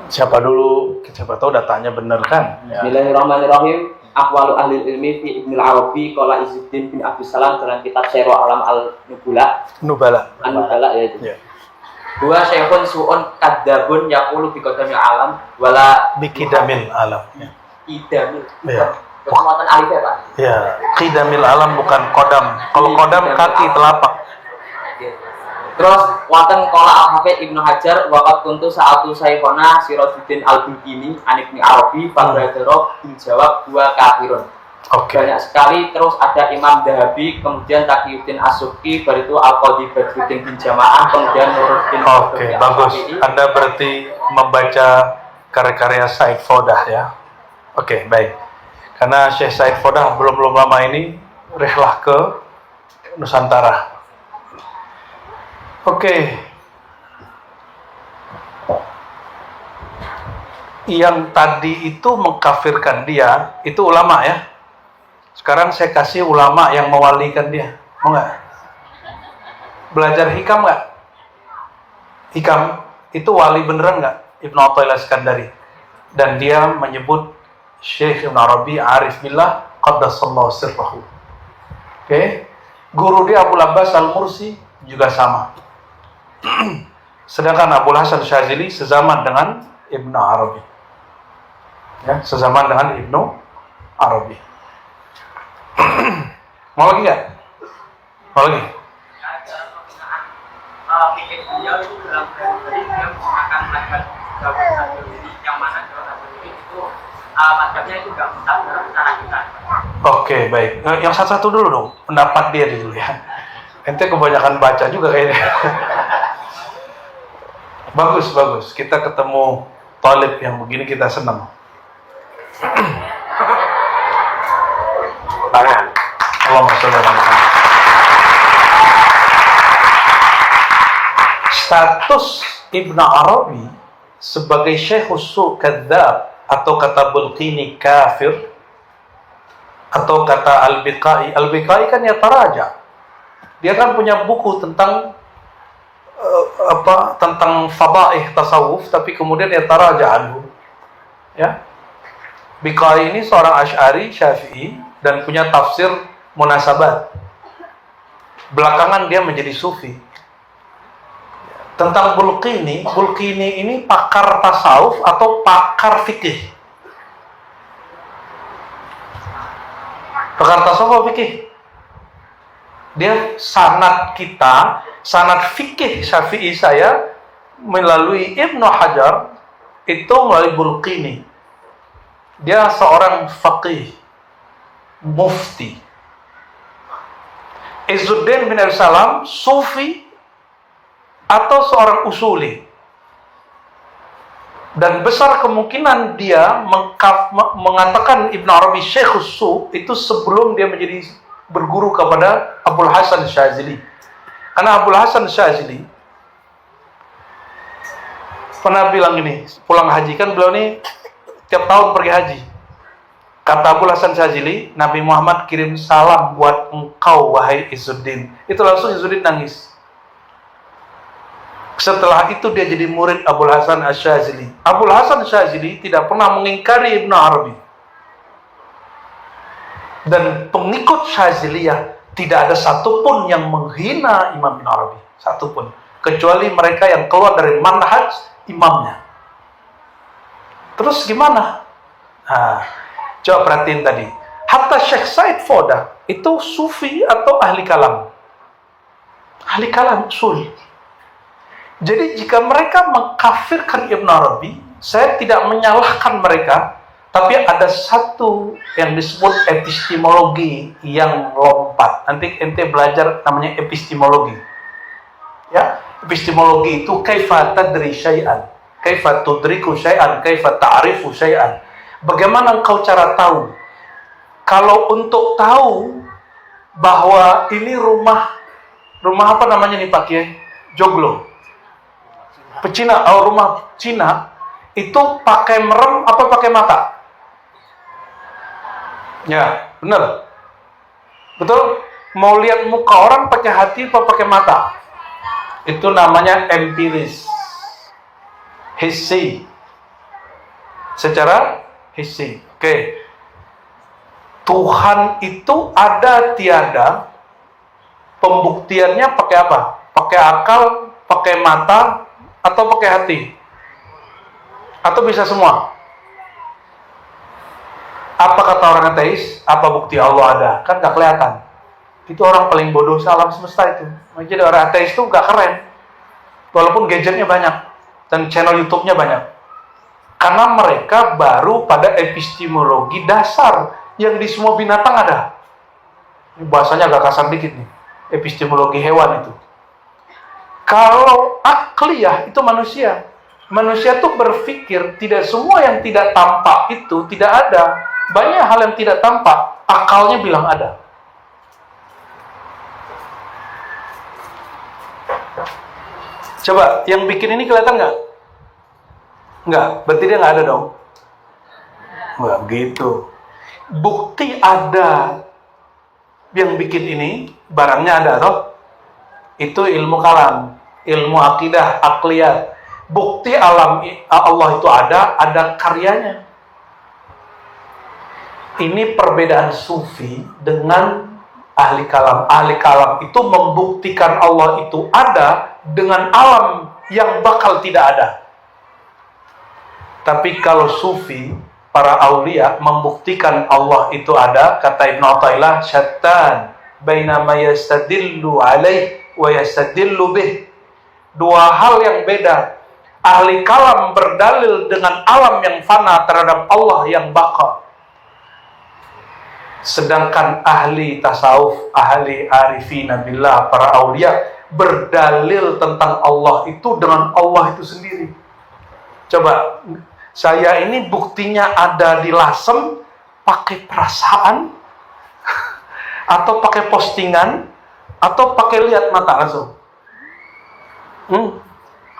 Siapa dulu? Siapa tahu datanya bener kan? Ya. Bismillahirrahmanirrahim. Aqwalu ahli ilmi fi Ibnu Arabi qala Izzuddin bin Abdus Salam dalam kitab Syarh Alam al-Nubala. An-Nubala ya itu. Ya. Dua syekhun su'un kadzabun yaqulu bi qadami alam wala Bikidamil alam. Ya. idamil. Ya. Kekuatan alif ya Pak. Ya, qidamil alam bukan kodam. Kalau kodam kaki telapak. Terus wonten qala al-Hafidz Ibnu Hajar wa qad kuntu sa'atu saykhona Sirajuddin al-Bulkini an Ibnu Arabi fabradaro dijawab dua kafirun. Oke. Banyak sekali. Terus ada Imam Dahabi, kemudian Taqiyuddin As-Subki, baru itu Al-Qadhi Badruddin bin Jamaah, kemudian Nuruddin. Oke, bagus. Anda berarti membaca karya-karya Said Fodah ya. Oke, baik. Karena Syekh Said Fodah belum lama ini rihlah ke Nusantara. Oke. Yang tadi itu mengkafirkan dia, itu ulama ya. Sekarang saya kasih ulama yang mewalikan dia. Mau nggak? Belajar hikam nggak? Hikam itu wali beneran nggak? Ibnu Athaillah Iskandari. Dan dia menyebut Syekh Ibn Arabi Arif Billah Qaddasallahu sirrahu. Oke. Guru dia Abu Abbas Al-Mursi juga sama. Sedangkan Abu Hasan Syazili sezaman dengan Ibnu Arabi. Ya, sezaman dengan Ibnu Arabi. Mau lagi nggak? Mau lagi? Pikir beliau itu dalam dari dia akan melakukan jawaban sendiri, yang mana jawaban sendiri itu madhabnya itu nggak mustahil secara kita. Oke, baik. Yang satu-satu dulu dong, pendapat dia dulu ya. Ente kebanyakan baca juga kayaknya. Bagus, bagus. Kita ketemu talib yang begini kita senang. Tangan. Allahumma sholli ala Muhammad. Status Ibnu Arabi sebagai Syekhus Su' Kadzab atau kata Bulqini kafir atau kata Al-Biqai. Al-Biqai kan ya taraja. Dia kan punya buku tentang tentang fadaih tasawuf, tapi kemudian ya taraja anhu. Ya. Biqai ini seorang Asy'ari Syafi'i dan punya tafsir munasabat. Belakangan dia menjadi sufi. Tentang Bulqini ini pakar tasawuf atau pakar fikih? Pakar tasawuf atau fikih? Dia sanad kita, sanad fikih Syafi'i saya melalui Ibnu Hajar itu melalui Bulqini. Dia seorang faqih, mufti. Izzuddin bin Abi Salam, sufi atau seorang usuli. Dan besar kemungkinan dia mengatakan Ibn Arabi Syekhus Su itu sebelum dia menjadi berguru kepada Abul Hasan Syazili. Karena Abul Hasan Syazili pernah bilang gini, pulang haji kan beliau ini tiap tahun pergi haji. Kata Abul Hasan Syazili, Nabi Muhammad kirim salam buat engkau wahai Izzuddin. Itu langsung Izzuddin nangis. Setelah itu dia jadi murid Abul Hasan Syazili. Abul Hasan Syazili tidak pernah mengingkari Ibnu Arabi. Dan pengikut Syaziliyah tidak ada satupun yang menghina Imam Ibnu Arabi, satupun, kecuali mereka yang keluar dari manhaj imamnya. Terus gimana? Nah, coba perhatiin tadi. Hatta Syekh Said Foda itu sufi atau ahli kalam? Ahli kalam, usul. Jadi jika mereka mengkafirkan Ibnu Arabi, saya tidak menyalahkan mereka, tapi ada satu yang disebut epistemologi yang lompat. Nanti ente belajar namanya epistemologi. Ya, epistemologi itu kaifa tadri syai'an, kaifa tudriku syai'an, kaifa ta'rifu syai'an. Bagaimana engkau cara tahu? Kalau untuk tahu bahwa ini rumah apa namanya nih Pak Kiai? Joglo. Pecina, rumah Cina itu pakai merem apa pakai mata? Ya, benar. Betul? Mau lihat muka orang pakai hati atau pakai mata? Itu namanya empiris. Hissi. Secara hissi. Oke. Tuhan itu ada tiada, pembuktiannya pakai apa? Pakai akal, pakai mata, atau pakai hati? Atau bisa semua? Apa kata orang ateis? Apa bukti Allah ada? Kan gak kelihatan. Itu orang paling bodoh alam semesta itu. Jadi orang ateis itu gak keren. Walaupun gadgetnya banyak dan channel YouTube-nya banyak. Karena mereka baru pada epistemologi dasar yang di semua binatang ada. Ini bahasanya agak kasar dikit nih. Epistemologi hewan itu. Kalau akliyah itu manusia. Manusia tuh berpikir tidak semua yang tidak tampak itu tidak ada. Banyak hal yang tidak tampak, akalnya bilang ada. Coba, yang bikin ini kelihatan nggak? Nggak, berarti dia nggak ada dong. Nggak gitu. Bukti ada yang bikin ini, barangnya ada toh. Itu ilmu kalam, ilmu akidah, akliyat. Bukti alam Allah itu ada karyanya. Ini perbedaan sufi dengan ahli kalam. Ahli kalam itu membuktikan Allah itu ada dengan alam yang bakal tidak ada. Tapi kalau sufi, para aulia membuktikan Allah itu ada, kata Ibnu Athaillah, syattan baina ma yastadillu alaih wa yastadillu bih. Dua hal yang beda. Ahli kalam berdalil dengan alam yang fana terhadap Allah yang baqa. Sedangkan ahli tasawuf, ahli arifina billah, para aulia berdalil tentang Allah itu dengan Allah itu sendiri. Coba, saya ini buktinya ada di Lasem pakai perasaan atau pakai postingan atau pakai lihat mata langsung.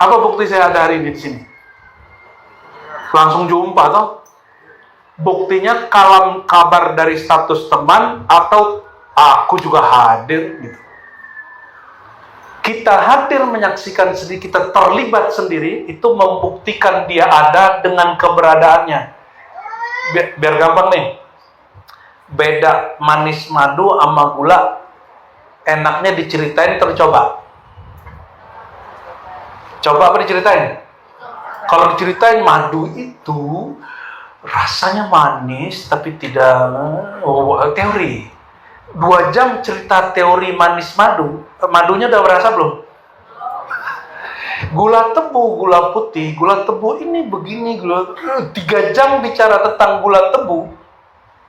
Apa bukti saya ada hari ini di sini? Langsung jumpa toh? Buktinya kalam kabar dari status teman atau aku juga hadir gitu. Kita hadir menyaksikan sendiri, kita terlibat sendiri, itu membuktikan dia ada dengan keberadaannya. Biar gampang nih. Beda manis madu sama gula. enaknya diceritain tercoba. Coba apa diceritain? Kalau diceritain madu itu rasanya manis tapi tidak teori. 2 jam cerita teori manis madu, madunya udah berasa belum? Gula tebu, gula putih, gula tebu ini begini, 3 jam bicara tentang gula tebu,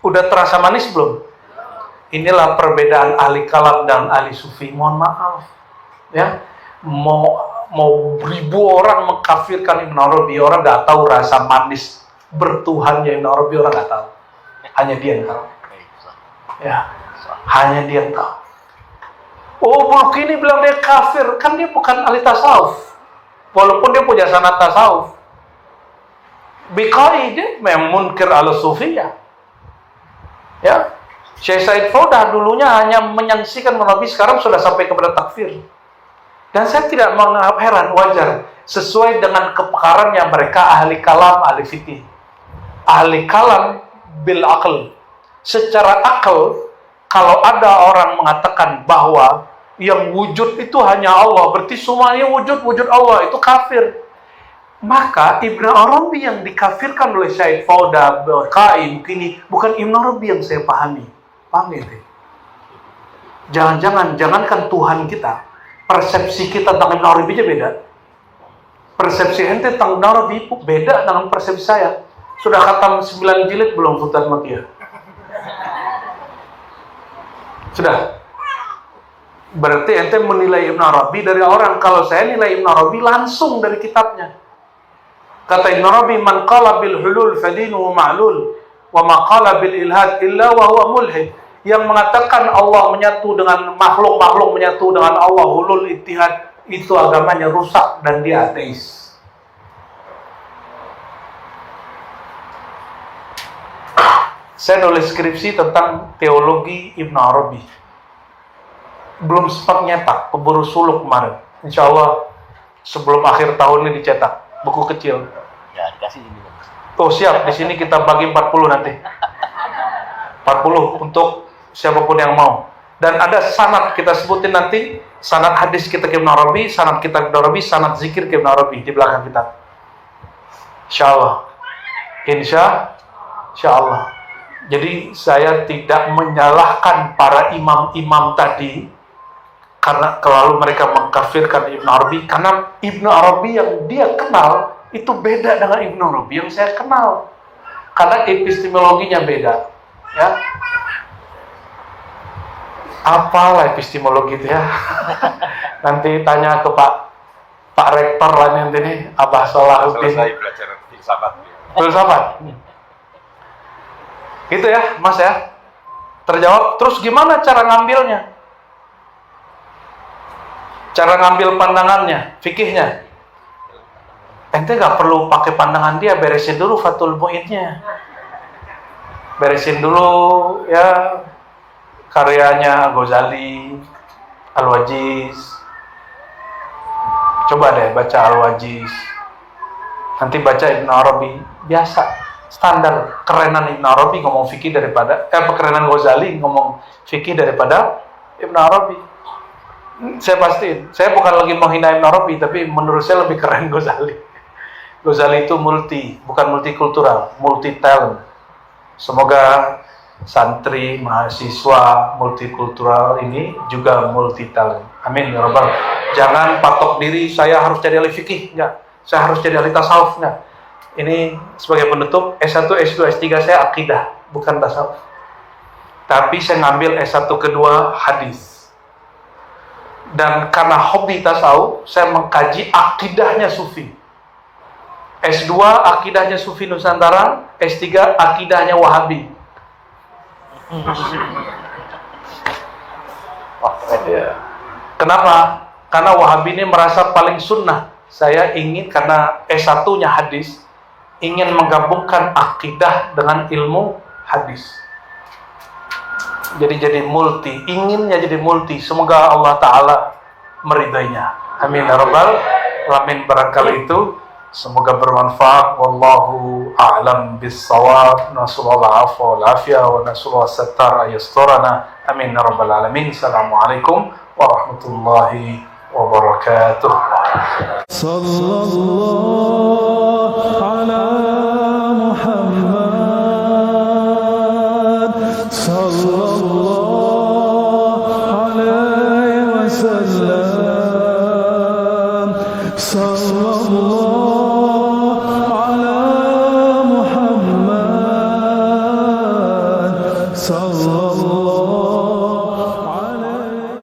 udah terasa manis belum? Inilah perbedaan ahli kalam dan ahli sufi. Mohon maaf, ya, mau ribu orang mengkafirkan Ibn Arabi, orang nggak tahu rasa manis bertuhannya Ibn Arabi, orang nggak tahu. Hanya dia yang tahu. Ya, hanya dia yang tahu. Oh, Bulkini bilang dia kafir, kan dia bukan ahli tasawuf. Walaupun dia punya sanad tasawuf. Biqai dia memang munkir ala sufiyah. Ya, Syekh Said Faudah dulunya hanya menyaksikan Nabi, sekarang sudah sampai kepada takfir. Dan saya tidak menganggap heran, wajar, sesuai dengan kepakarannya mereka ahli kalam, ahli fikih. Ahli kalam bil aql. Secara akal, kalau ada orang mengatakan bahwa yang wujud itu hanya Allah, berarti semuanya wujud Allah, itu kafir. Maka Ibn Arabi yang dikafirkan oleh Syekh Faudah, Qaim, kini bukan Ibn Arabi yang saya pahami. Paham ya? Jangankan Tuhan kita, persepsi kita tentang Ibn Arabi aja beda. Persepsi ente tentang Ibn Arabi beda dengan persepsi saya. Sudah khatam 9 jilid belum Futuhat Makkiyah? Sudah? Berarti ente menilai Ibn Arabi dari orang. Kalau saya nilai Ibn Arabi langsung dari kitabnya. Kata Ibn Arabi, man qala bil hulul fadinuhu ma'lul wa ma qala bil ilhad illa wa huwa mulhid. Yang mengatakan Allah menyatu dengan makhluk menyatu dengan Allah, hulul ittihad, itu agamanya rusak dan dia ateis. Saya nulis skripsi tentang teologi Ibn Arabi. Belum sempat nyetak, keburu suluk kemarin. Insya Allah sebelum akhir tahun ini dicetak, buku kecil. Ya, dikasih ini. Oh siap, di sini kita bagi 40 nanti. 40 untuk siapapun yang mau. Dan ada sanad kita sebutin nanti, sanad hadis kita ke Ibn Arabi, sanad kitab Ibn Arabi, sanad zikir ke Ibn Arabi di belakang kita. Insya Allah. Insya Allah. Jadi saya tidak menyalahkan para imam-imam tadi karena kalau mereka mengkafirkan Ibn Arabi, karena Ibn Arabi yang dia kenal itu beda dengan Ibn Arabi yang saya kenal, karena epistemologinya beda, ya. Apalah epistemologi itu ya? Nanti tanya ke Pak Rektor lah nanti nih, Abah Salahuddin. Selesai belajar filsafat. Filsafat. Gitu ya, Mas ya. Terjawab. Terus gimana cara ngambilnya? Cara ngambil pandangannya, fikihnya. Ente gak perlu pakai pandangan dia, beresin dulu Fathul Mu'innya. Beresin dulu ya karyanya Ghazali, Al-Wajiz. Coba deh baca Al-Wajiz. Nanti baca Ibn Arabi, biasa, standar. Kerenan Ibn Arabi ngomong fikih daripada kerenan Ghazali ngomong fikih daripada Ibn Arabi. Saya pastiin, saya bukan lagi menghina Ibn Arabi, tapi menurut saya lebih keren Ghazali. Ghazali itu bukan multikultural, multi talent. Semoga santri, mahasiswa multikultural ini juga multi talent. Amin ya Rabbal. Jangan patok diri saya harus jadi ahli fikih, enggak. Saya harus jadi ahli tasawuf, enggak. Ini sebagai penutup, S1, S2, S3 saya akidah, bukan tasawuf. Tapi saya ngambil S1 kedua hadis. Dan karena hobi tasawuf, saya mengkaji akidahnya Sufi. S2 akidahnya Sufi Nusantara, S3 akidahnya Wahabi. Ya. Kenapa? Karena Wahabi ini merasa paling sunnah. Saya ingin, karena S1-nya hadis, ingin menggabungkan akidah dengan ilmu hadis. Jadi multi, inginnya jadi multi. Semoga Allah Ta'ala meridainya. Amin ya Rabbal Alamin. Barangkali itu Semoga bermanfaat. Wallahu a'lam bissawab. Nasallallahu afwa wal afiyah wa nasallahu sattar ayasturana. Amin ya rabbal alamin. Assalamualaikum warahmatullahi wabarakatuh. Sallallahu ala Muhammad sallallahu alaihi wasallam. Sallallahu ala Muhammad sallallahu